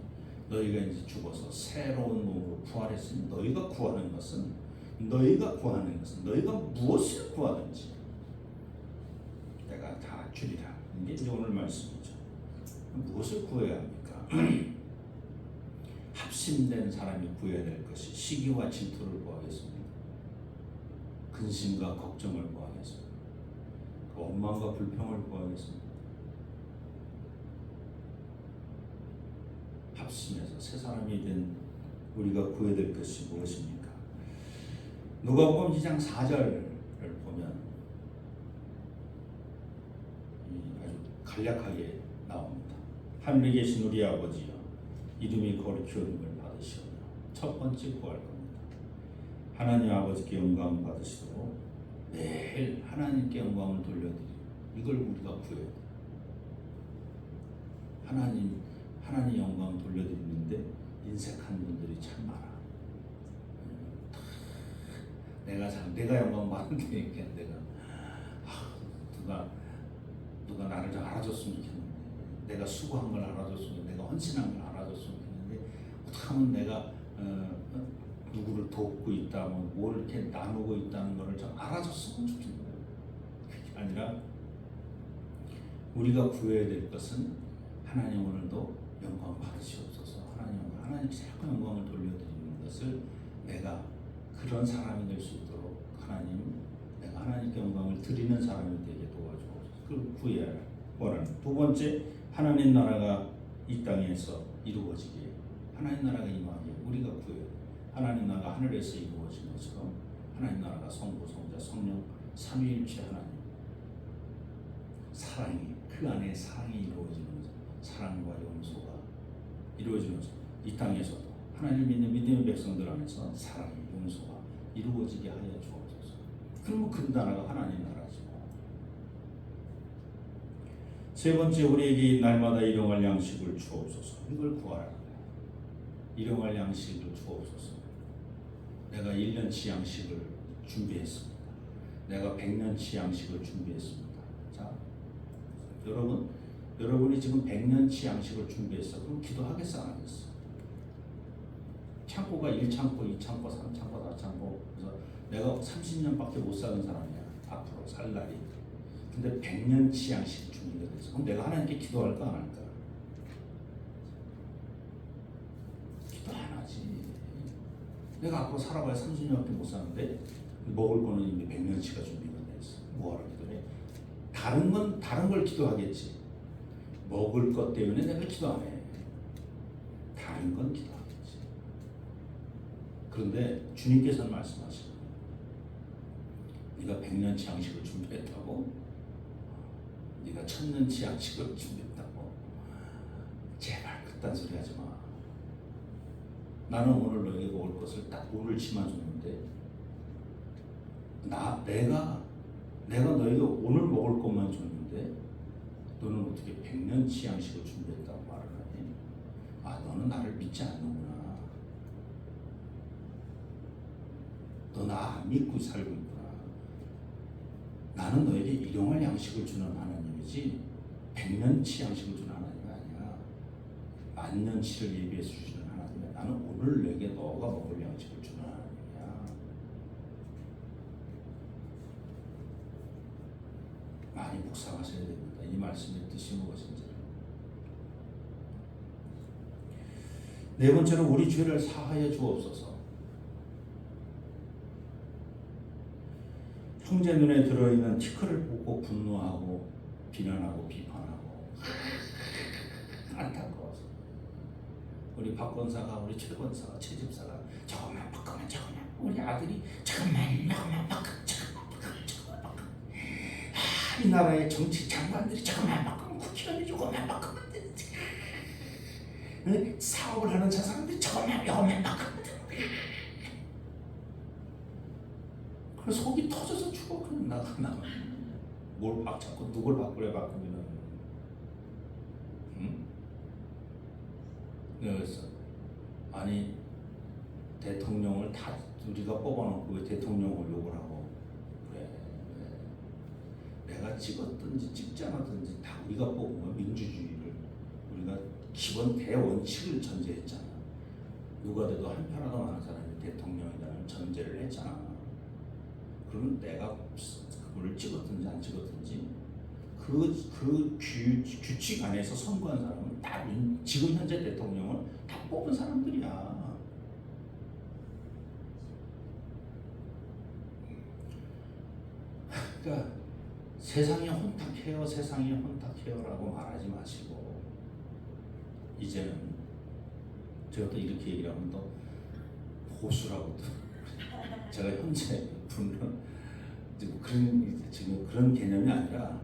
너희가 이제 죽어서 새로운 몸으로 부활했으니 너희가 구하는 것은 너희가 무엇을 구하든지 내가 다 주리라. 이게 이제 오늘 말씀이죠. 무엇을 구해야 합니까? 합심된 사람이 구해야 될 것이 시기와 질투를 구하겠습니다. 근심과 걱정을 구하겠습니다. 원망과 불평을 구하겠습니다. 합심해서 새 사람이 된 우리가 구해야 될 것이 무엇입니까? 누가복음 2장 4절을 보면 아주 간략하게 나옵니다. 하늘에 계신 우리 아버지여 이름이 거룩히 여김을 받으시오며 첫 번째 구할 겁니다. 하나님 아버지께 영광 받으시도록 매일 하나님께 영광을 돌려드리고 이걸 우리가 구해야 돼요. 하나님 영광 돌려드리는데 인색한 분들이 참 많아. 내가 영광 받는데 누가 나를 좀 알아줬으면 좋겠는데, 내가 수고한 걸 알아줬으면, 내가 헌신한 걸 알아줬으면 좋겠는데, 어떻게 하면 내가 누구를 돕고 있다, 뭘 이렇게 나누고 있다는 것을 좀 알아줬으면 좋겠는 거예요. 그게 아니라 우리가 구해야 될 것은 하나님 오늘도 영광 받으시옵소서. 하나님께 자꾸 영광을 돌려드리는 것을 내가 그런 사람이 될 수 있도록 내가 하나님께 영광을 드리는 사람이 되게 도와주옵소서. 그걸 구해야 원하는. 두 번째, 하나님 나라가 이 땅에서 이루어지게, 하나님 나라가 임하게 우리가 구해야. 하나님 나라가 하늘에서 이루어진 것처럼 하나님 나라가 성부, 성자, 성령 삼위일체 하나님 사랑이, 그 안에 사랑이 이루어지는 거죠. 사랑과 용서가 이루어지는 거죠. 이 땅에서도 하나님 믿는 믿음의 백성들 안에서 사랑이, 용서가 이루어지게 하여 주옵소서. 그러면 그 나라가 하나님 나라죠. 세 번째, 우리에게 날마다 일용할 양식을 주옵소서. 이걸 구하라. 일용할 양식을 주옵소서. 내가 1년치 양식을 준비했습니다. 내가 100년치 양식을 준비했습니다. 자, 여러분이 지금 100년치 양식을 준비했어. 그럼 기도하겠어, 안 하겠어? 창고가 1창고, 2창고, 3창고, 4창고. 그래서 내가 30년밖에 못 사는 사람이야. 앞으로 살 날이. 근데 100년치 양식이 준비가 됐어. 그럼 내가 하나님께 기도할까, 안 할까? 기도 안 하지. 내가 앞으로 살아봐야 30년밖에 못 사는데 먹을 거는 이미 100년치가 준비가 됐어. 뭐하러 기도해? 다른 걸 기도하겠지. 먹을 것 때문에 내가 기도 안 해. 다른 건 기도하겠지. 그런데 주님께서는 말씀하시고, 네가 100년치 양식을 준비했다고? 네가 1000년치 양식을 준비했다고? 제발 그딴 소리 하지 마. 나는 오늘 너에게 먹을 것을 딱 오늘치만 줬는데, 내가 너에게 오늘 먹을 것만 줬는데 너는 어떻게 100년치 양식을 준비했다고 말을 하니? 너는 나를 믿지 않는구나. 너 나 안 믿고 살고 있구나. 나는 너에게 일용할 양식을 주는 하나님이지 100년치 양식을 주는 하나님이 아니야. 만년치를 예비해서 주시는 하나님이야. 나는 오늘 너에게 너가 먹을 양식을 주는 하나님이야. 많이 묵상하셔야 됩니다. 이 말씀의 뜻이 무엇인지. 네 번째로 우리 죄를 사하여 주옵소서. 형제 눈에 들어있는 티끌을 보고 분노하고 비난하고 비판하고 안타까워서 우리 박 권사가, 우리 최 권사가, 최 집사가 저것만 바꾸면 우리 아들이 저것만 바꾸면 이 나라의 정치 장관들이 저것만 바꾸면 국회의원이 저것만 바꾸면 되는데 사업을 하는 저 사람들이 저것만 바꾸면 되는데 그래서 속이 터져서 죽어. 그냥 나가. 자꾸 누굴 바꾸면은, 응? 그래서 아니 대통령을 다 우리가 뽑아놓고 왜 대통령을 욕을 하고 그래? 내가 찍었든지 찍지 않았든지 다 우리가 뽑은 거야. 민주주의를 우리가 기본 대원칙을 전제했잖아. 누가 돼도 한편하다 많은 사람이 대통령이라는 전제를 했잖아. 그러면 내가 그걸 찍었든지 안 찍었든지 그 규칙 안에서 선거한 사람은 다 지금 현재 대통령을 다 뽑은 사람들이야. 그러니까 세상이 혼탁해요라고 말하지 마시고, 이제는 제가 또 이렇게 얘기를 하면 또 보수라고 또 제가 현재 분은 지금 그런 개념이 아니라,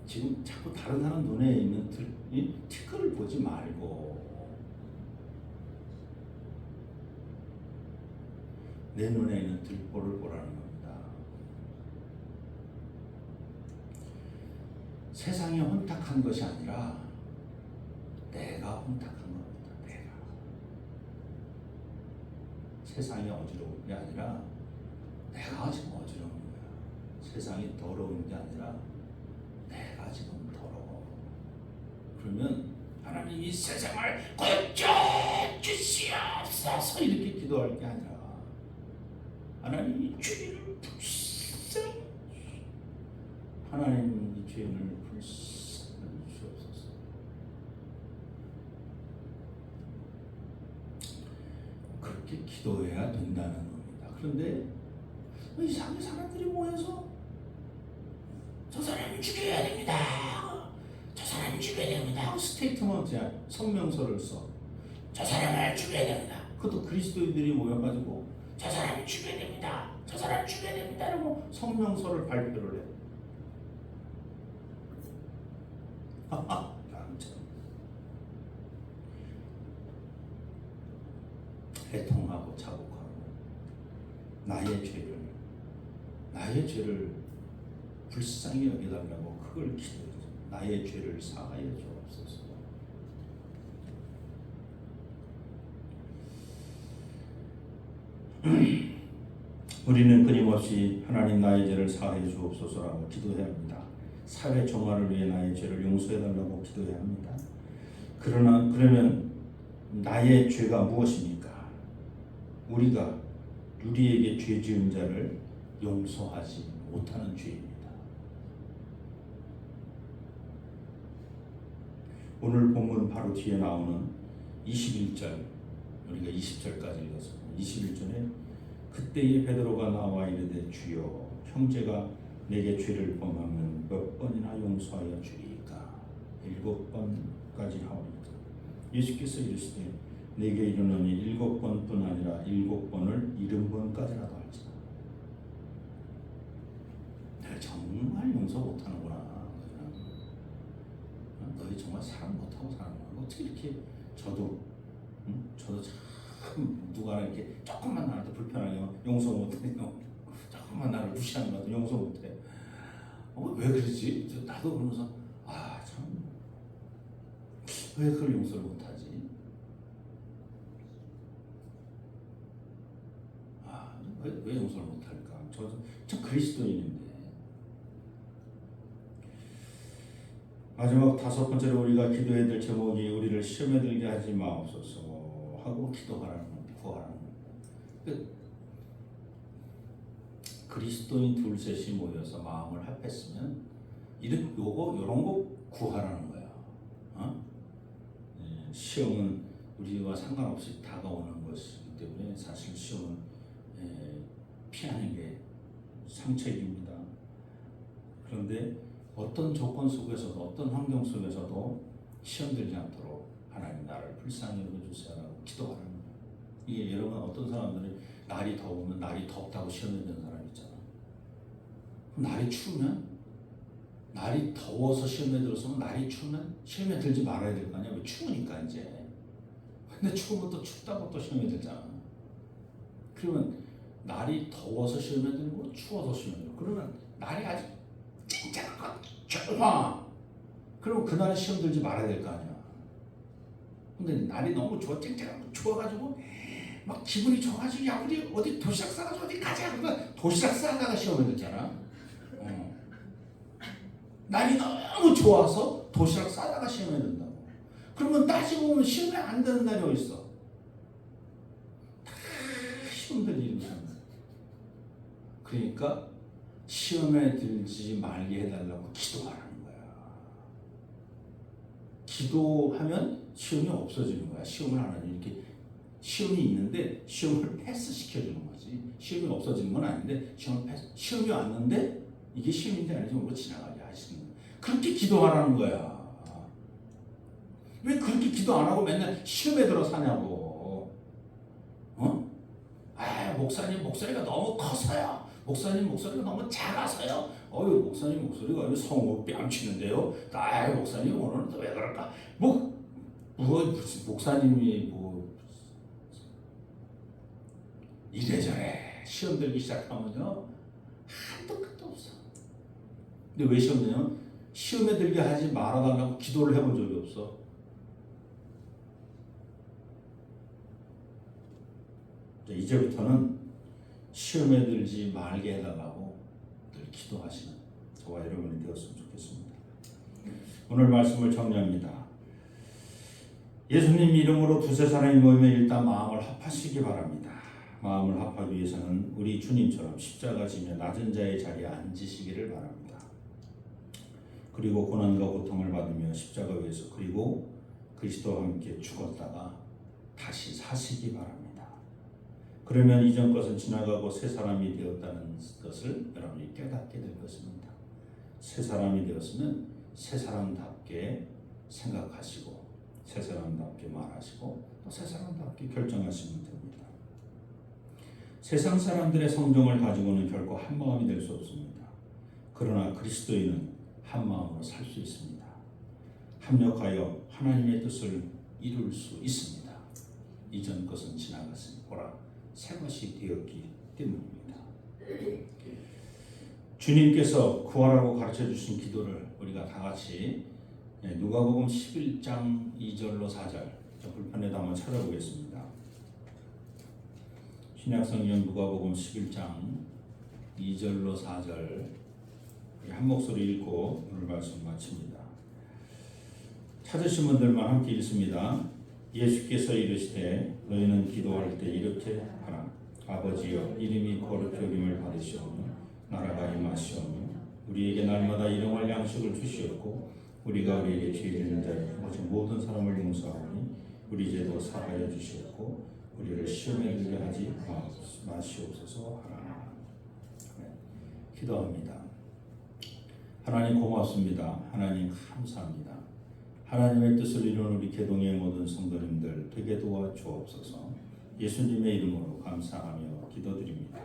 지금 자꾸 다른 사람 눈에 있는 티끌을 보지 말고 내 눈에 있는 들보를 보라는 겁니다. 세상이 혼탁한 것이 아니라 내가 혼탁한 겁니다. 내가. 세상이 어지러운 게 아니라 내가 지금 어지러운 거야. 세상이 더러운 게 아니라 내가 지금 더러워. 그러면 하나님 이 세상을 고쳐주시옵소서 이렇게 기도할 게 아니라, 하나님 이 죄인을 불쌍히, 하나님 이 죄인을 불쌍히 주옵소서. 그렇게 기도해야 된다는 겁니다. 그런데 이상하게 사람들이 모여서 저 사람을 죽여야 됩니다. 저 사람을 죽여야 됩니다. 스테이트먼트야. 성명서를 써. 저 사람을 죽여야 됩니다. 그것도 그리스도인들이 모여가지고 저 사람을 죽여야 됩니다. 저 사람을 죽여야 됩니다. 라고 성명서를 발표를 해. 애통하고 자복하고 나의 죄를 불쌍히 여겨달라고 그걸 기도해줘. 나의 죄를 사하여 주옵소서. 우리는 끊임없이 하나님 나의 죄를 사하여 주옵소서라고 기도해야 합니다. 사회 정화를 위해 나의 죄를 용서해달라고 기도해야 합니다. 그러면 나의 죄가 무엇입니까? 우리에게 죄 지은 자를 용서하지 못하는 죄입니다. 오늘 본문 바로 뒤에 나오는 21절, 우리가 20절까지 읽었습니다. 21절에 그때에 베드로가 나와 이르되 주여, 형제가 내게 죄를 범하면 몇 번이나 용서하여 주리이까? 7번까지 하오리까? 예수께서 이르시되 내게 이르노니 7번뿐 아니라 7번을 70번까지라도 할지라. 내가 정말 용서 못하는구나. 너희 정말 사랑 못하고 사는구나. 어떻게 이렇게 저도 참 누가 이렇게 조금만 나한테 불편하게 용서 못해. 조금만 나를 무시하는 것도 용서 못해. 왜 그러지? 나도 그러면서 참 왜 그걸 용서를 못하지? 왜 용서를 못할까? 저 그리스도인인데. 마지막 5번째로 우리가 기도해야 될 제목이 우리를 시험에 들게 하지 마옵소서 하고 구하라는 겁니다. 그리스도인 둘셋이 모여서 마음을 합했으면 요런 거 구하라는 거야. 시험은 우리와 상관없이 다가오는 것이기 때문에 사실 시험은 피하는 게 상책입니다. 그런데 어떤 조건 속에서도, 어떤 환경 속에서도 시험 들지 않도록 하나님 나를 불쌍히 여겨주세요라고 기도하라는 거예요. 이게 여러분, 어떤 사람들이 날이 더우면 날이 덥다고 시험에 드는 사람 있잖아. 그럼 날이 추우면, 날이 더워서 시험에 들어서 날이 추우면 시험에 들지 말아야 될 거 아니야. 왜? 추우니까 이제. 근데 추우면 또 춥다고 또 시험에 들잖아. 그러면 날이 더워서 시험에 들고 추워서 시험에 들고, 그러면 날이 아직 쨍쨍한 거 좋아. 그럼 그날에 시험 들지 말아야 될 거 아니야. 근데 날이 너무 좋아, 쨍쨍한 거 좋아가지고 막 기분이 좋아가지고 야 우리 어디 도시락 싸가지고 어디 가자. 그러면 도시락 싸다가 시험에 들잖아. 날이 너무 좋아서 도시락 싸다가 시험에 든다고. 그러면 따지고 보면 시험에 안 드는 날이 어디 있어? 다 시험들 일이 있는 거야. 그러니까 시험에 들지 말게 해달라고 기도하라는 거야. 기도하면 시험이 없어지는 거야. 시험을 안 하니 이렇게 시험이 있는데 시험을 패스시켜주는 거지. 시험이 없어지는 건 아닌데 시험이 왔는데 이게 시험인지 아닌지 모르고 지나가게 하시는 거야. 그렇게 기도하라는 거야. 왜 그렇게 기도 안 하고 맨날 시험에 들어 사냐고. 목사님 목소리가 너무 커서요. 목사님 목소리가 너무 작아서요. 목사님 목소리가 성우 뺨치는데요. 목사님 오늘은 또 왜 그럴까? 무슨 목사님이 이래저래 시험 들기 시작하면요 한도 끝도 없어. 근데 왜 시험 들냐면 시험에 들게 하지 말아달라고 기도를 해본 적이 없어. 이제부터는 시험에 들지 말게 해달라고 늘 기도하시는 저와 여러분이 되었으면 좋겠습니다. 오늘 말씀을 정리합니다. 예수님 이름으로 두세 사람이 모이면 일단 마음을 합하시기 바랍니다. 마음을 합하기 위해서는 우리 주님처럼 십자가 지며 낮은 자의 자리에 앉으시기를 바랍니다. 그리고 고난과 고통을 받으며 십자가 위에서 그리고 그리스도와 함께 죽었다가 다시 사시기 바랍니다. 그러면 이전 것은 지나가고 새 사람이 되었다는 것을 여러분이 깨닫게 될 것입니다. 새 사람이 되었으면 새 사람답게 생각하시고 새 사람답게 말하시고 또 새 사람답게 결정하시면 됩니다. 세상 사람들의 성정을 가지고는 결코 한 마음이 될 수 없습니다. 그러나 그리스도인은 한 마음으로 살 수 있습니다. 합력하여 하나님의 뜻을 이룰 수 있습니다. 이전 것은 지나갔으니 보라 새 것이 되었기 때문입니다. 주님께서 구하라고 가르쳐 주신 기도를 우리가 다 같이 누가복음 11장 2절로 4절 불편에도 한번 찾아보겠습니다. 신약성경 누가복음 11장 2절로 4절 한 목소리 읽고 오늘 말씀 마칩니다. 찾으신 분들만 함께 읽습니다. 예수께서 이르시되 너희는 기도할 때 이렇게 하라. 아버지여 이름이 거룩히 여김을 받으시오며 나라가 임하시오며 우리에게 날마다 일용할 양식을 주시옵고 우리가 우리에게 죄 지는 자를 오직 모든 사람을 용서하오니 우리 죄도 사하여 주시옵고 우리를 시험에 들게 하지 마시옵소서 하라. 기도합니다. 하나님 고맙습니다. 하나님 감사합니다. 하나님의 뜻을 이루는 우리 개동의 모든 성도님들 되게 도와주옵소서. 예수님의 이름으로 감사하며 기도드립니다.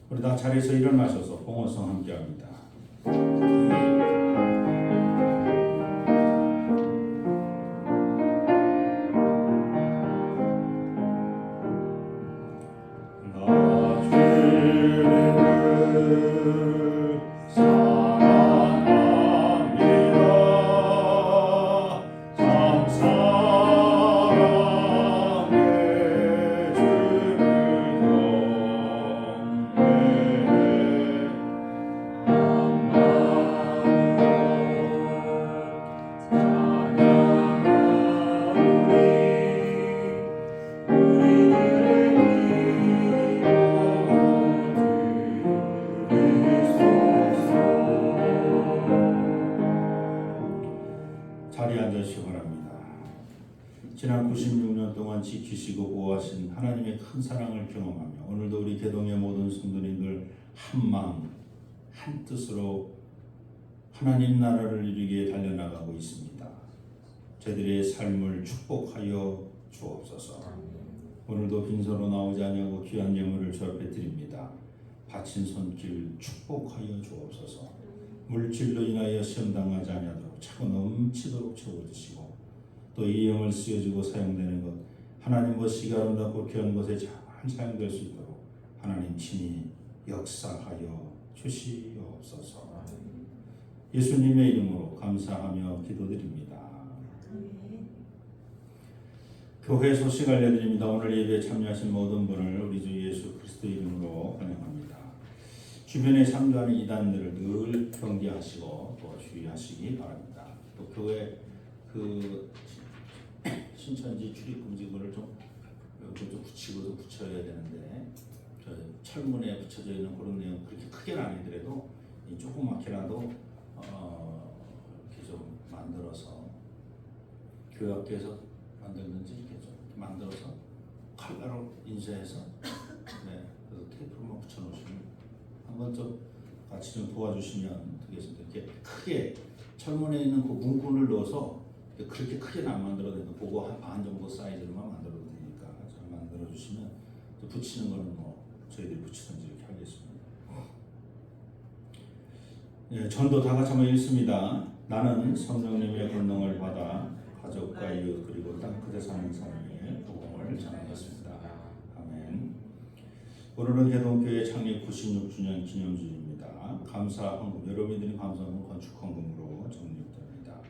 우리 다 자리에서 일어나셔서 봉헌성 함께합니다. 자리에 앉으시기 바랍니다. 지난 96년 동안 지키시고 보호하신 하나님의 큰 사랑을 경험하며 오늘도 우리 개동의 모든 성도님들 한 마음 한 뜻으로 하나님 나라를 이루기에 달려나가고 있습니다. 저희들의 삶을 축복하여 주옵소서. 오늘도 빈손으로 나오지 아니하고 귀한 예물을 주 앞에 드립니다. 바친 손길 축복하여 주옵소서. 물질로 인하여 시험당하지 아니하도록 차고 넘치도록 채워주시고 또 이 영을 쓰여지고 사용되는 것 하나님 것이 아름답고 귀한 것에 잘 사용될 수 있도록 하나님 친히 역사하여 주시옵소서. 예수님의 이름으로 감사하며 기도드립니다. 교회 소식 알려드립니다. 오늘 예배에 참여하신 모든 분을 우리 주 예수 그리스도 이름으로 환영합니다. 주변에 상주하는 이단들을 늘 경계하시고 또 주의하시기 바랍니다. 또 교회 그 신천지 출입금지 그걸 좀 붙이고도 붙여야 되는데 저 철문에 붙여져 있는 그런 내용 그렇게 크게는 아니더라도 조그맣게라도 이렇게 좀 만들어서 교회 학교에서 만들든지 이렇게 좀 만들어서 칼라로 인쇄해서 그래서 테이프로만 붙여놓으시면 한번 좀 같이 좀 도와주시면 되겠습니다. 이렇게 크게 철문에 있는 그 문구를 넣어서 그렇게 크게는 안 만들어도 되니까 그거 한 반 정도 사이즈로만 만들어도 되니까 잘 만들어 주시면 붙이는 거는 뭐 저희들이 붙이든지 이렇게 하겠습니다. 전도 다 같이 한번 읽습니다. 나는 성령님의 권능을 받아 가족과 이웃 그리고 땅 끝에 사는 사람에게 복음을 전하겠습니다. 아멘. 오늘은 개동교회 창립 96주년 기념주일입니다. 감사헌금, 여러분들이 감사헌금 건축헌금으로 적립됩니다.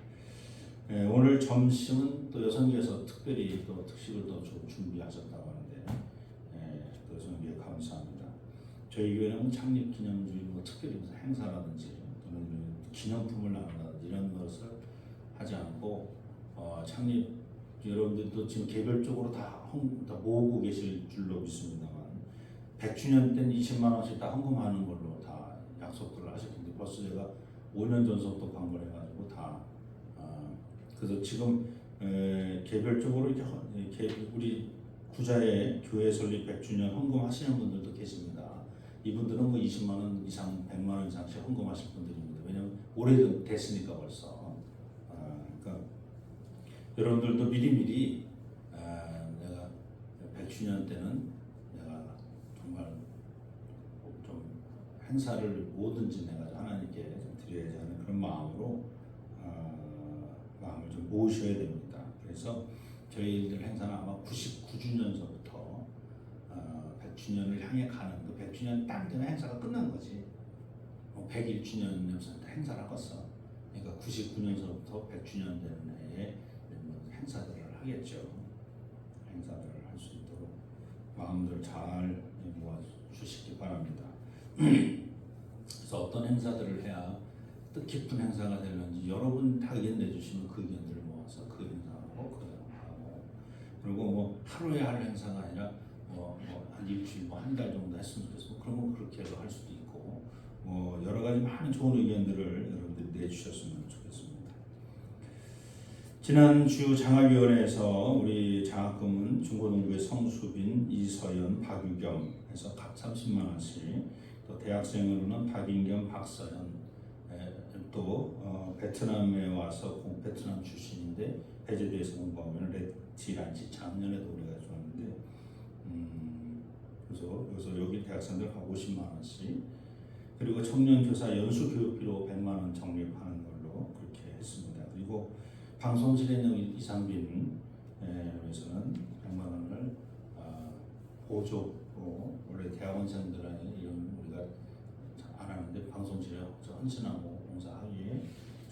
오늘 점심은 또 여성교회에서 특별히 또 특식을 또 준비하셨다고 하는데 또 여성교회 감사합니다. 저희 교회는 창립 기념주일 뭐 특별히 무슨 행사라든지 또는 기념품을 나눈다든지 이런 것을 하지 않고 창립 여러분들도 지금 개별적으로 다 모으고 계실 줄로 믿습니다만 100주년 때는 20만 원씩 다 헌금하는 걸로 다 약속들을 하셨는데 벌써 제가 5년 전서부터 광고를 해가지고 다 그래서 지금 개별적으로 이렇게 우리 구자의 교회 설립 100주년 헌금하시는 분들도 계십니다. 이분들은 뭐 20만 원 이상, 100만 원 이상씩 헌금하실 분들입니다. 왜냐면 오래됐으니까 벌써. 그러니까 여러분들도 미리미리 내가 100주년 때는 내가 정말 좀 행사를 뭐든지 내가 하나님께 좀 드려야지 하는 그런 마음으로 마음을 좀 모으셔야 됩니다. 그래서 저희들 행사는 아마 99주년서부터 100주년을 향해 가는 그 100주년 딱 되면 행사가 끝난 거지. 101주년이면서 행사를 하겠어. 그러니까 99년서부터 100주년 되는 해에 행사들을 하겠죠. 행사들을 할 수 있도록 마음들 잘 모아 주시기 바랍니다. 그래서 어떤 행사들을 해야 뜻깊은 행사가 되는지 여러분 다 의견 내주시면 그 의견들을 모아서 그 행사하고 그 행사하고 그리고 뭐 하루에 할 행사가 아니라 한 일주일 한 달 정도 했으면 좋겠어. 그러면 그렇게도 할 수도 있고 여러 가지 많은 좋은 의견들을 여러분들이 내주셨으면 좋겠습니다. 지난주 장학위원회에서 우리 장학금은 중고등부의 성수빈, 이서연, 박유겸 해서 각 30만 원씩 또 대학생으로는 박인겸, 박서연 또 베트남에 와서 베트남 출신인데 해제대에서 공부하면 레티란치 작년에도 우리가 줬는데 그래서 여기서 여기 대학생들 각 50만 원씩 그리고 청년교사 연수교육비로 100만 원 적립하는 걸로 그렇게 했습니다. 그리고 방송실에 있는 이상빈 에서는 100만 원을 보조로 원래 대학원생들은 이런 우리가 안 하는데 방송실에 헌신하고 봉사하기에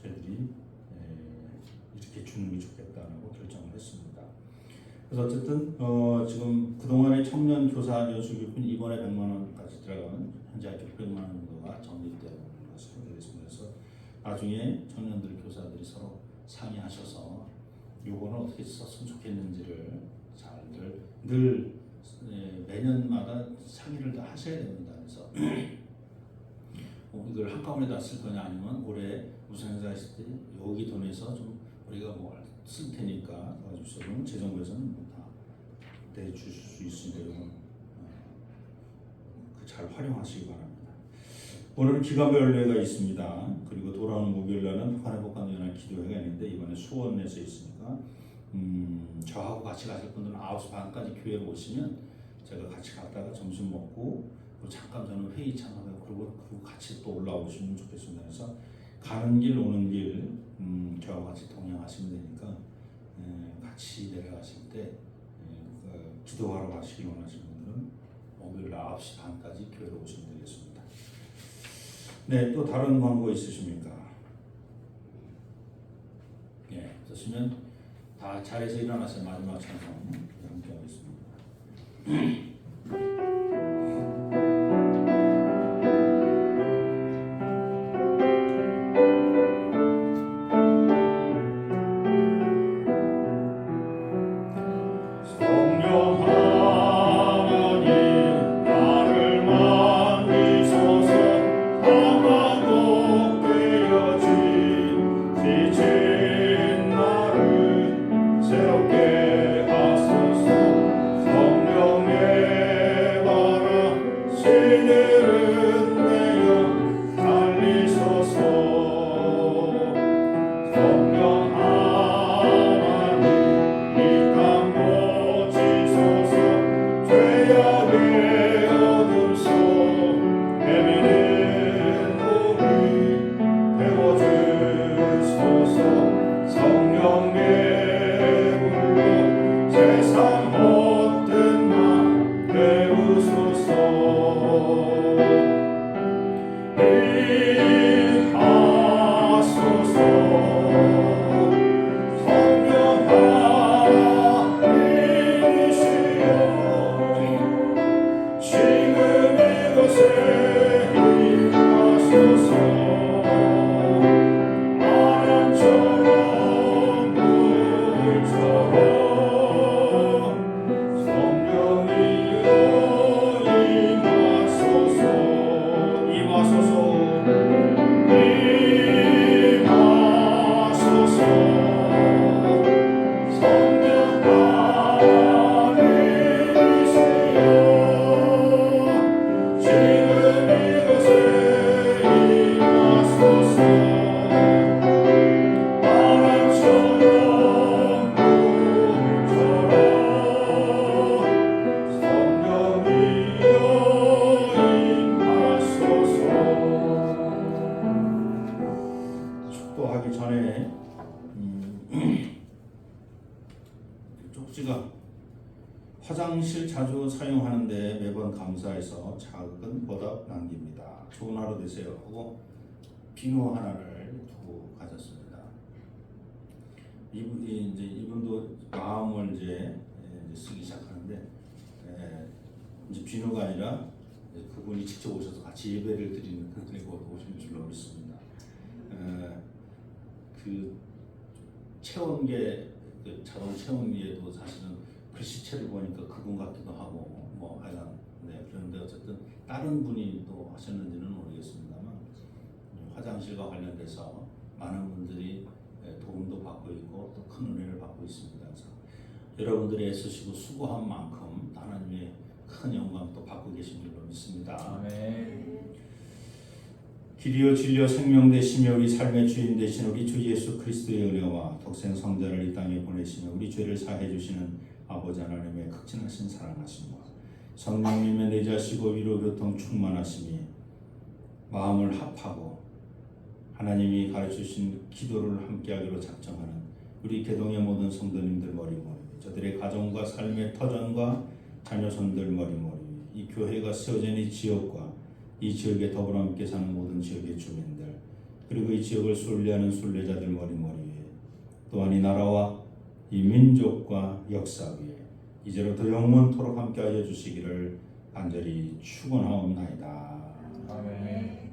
저희들이 이렇게 주는 게 좋겠다라고 결정을 했습니다. 그래서 어쨌든 지금 그동안의 청년 교사 연수교육은 이번에 100만 원까지 들어가면 현재 600만 원 정도가 적립되는 것으로 되겠습니다. 그래서 나중에 청년들 교사들이 서로 상의하셔서 요거는 어떻게 썼으면 좋겠는지를 잘들 늘 매년마다 상의를 다 하셔야 됩니다. 그래서 이걸 한꺼번에 다 쓸 거냐 아니면 올해 무슨 행사 했을 때 여기 돈에서 좀 우리가 뭐 쓸 테니까 도와주시죠. 그러면 재정부에서는 다 내주실 수 있으니까 잘 활용하시기 바랍니다. 오늘은 기간별 예배가 있습니다. 그리고 돌아오는 목요일날은 북한의 복한연합 기도회가 있는데 이번에 수원에서 있으니까 저하고 같이 가실 분들은 9시 반까지 교회로 오시면 제가 같이 갔다가 점심 먹고 그리고 잠깐 저는 회의 참석하고 그리고 같이 또 올라오시면 좋겠습니다. 그래서 가는 길 오는 길 저하고 같이 동행하시면 되니까 같이 내려가실 때 기도하러 가시길 원하시는 분들은 목요일 9시 반까지 교회로 오시면 되겠습니다. 네, 또 다른 광고 있으십니까? 예, 없으시면 다 자리에서 일어나서 마지막 찬송 함께 하겠습니다. 축도하기 전에 쪽지가 화장실 자주 사용하는데 매번 감사해서 작은 보답 남깁니다. 좋은 하루 되세요 하고 비누 하나를 두고 가졌습니다. 이분도 마음을 이제 쓰기 시작하는데 이제 비누가 아니라 그분이 직접 오셔서 같이 예배를 드리는 그리고 오신 줄로 믿습니다. 그 체온계 그 자동 체온계도 사실은 글씨체를 보니까 그분 같기도 하고 뭐 하여간 그런데 어쨌든 다른 분이 또 하셨는지는 모르겠습니다만 화장실과 관련돼서 많은 분들이 도움도 받고 있고 또 큰 은혜를 받고 있습니다. 그래서 여러분들이 애쓰시고 수고한 만큼 하나님의 큰 영광 또 받고 계신 줄로 믿습니다. 아멘. 길이요 진리요 생명 되시며 우리 삶의 주인 되신 우리 주 예수 그리스도의 은혜와 독생 성자를 이 땅에 보내시며 우리 죄를 사해 주시는 아버지 하나님의 극진하신 사랑하심과 성령님의 내자시고 위로 교통 충만하심이 마음을 합하고 하나님이 가르치신 기도를 함께하기로 작정하는 우리 개동의 모든 성도님들 머리머리 저들의 가정과 삶의 터전과 자녀손들 머리머리 이 교회가 세워진 이 지역과 이 지역에 더불어 함께 사는 모든 지역의 주민들 그리고 이 지역을 순례하는 순례자들 머리머리 위에 또한 이 나라와 이 민족과 역사 위에 이제로부터 영원토록 함께하여 주시기를 간절히 축원하옵나이다. 아멘.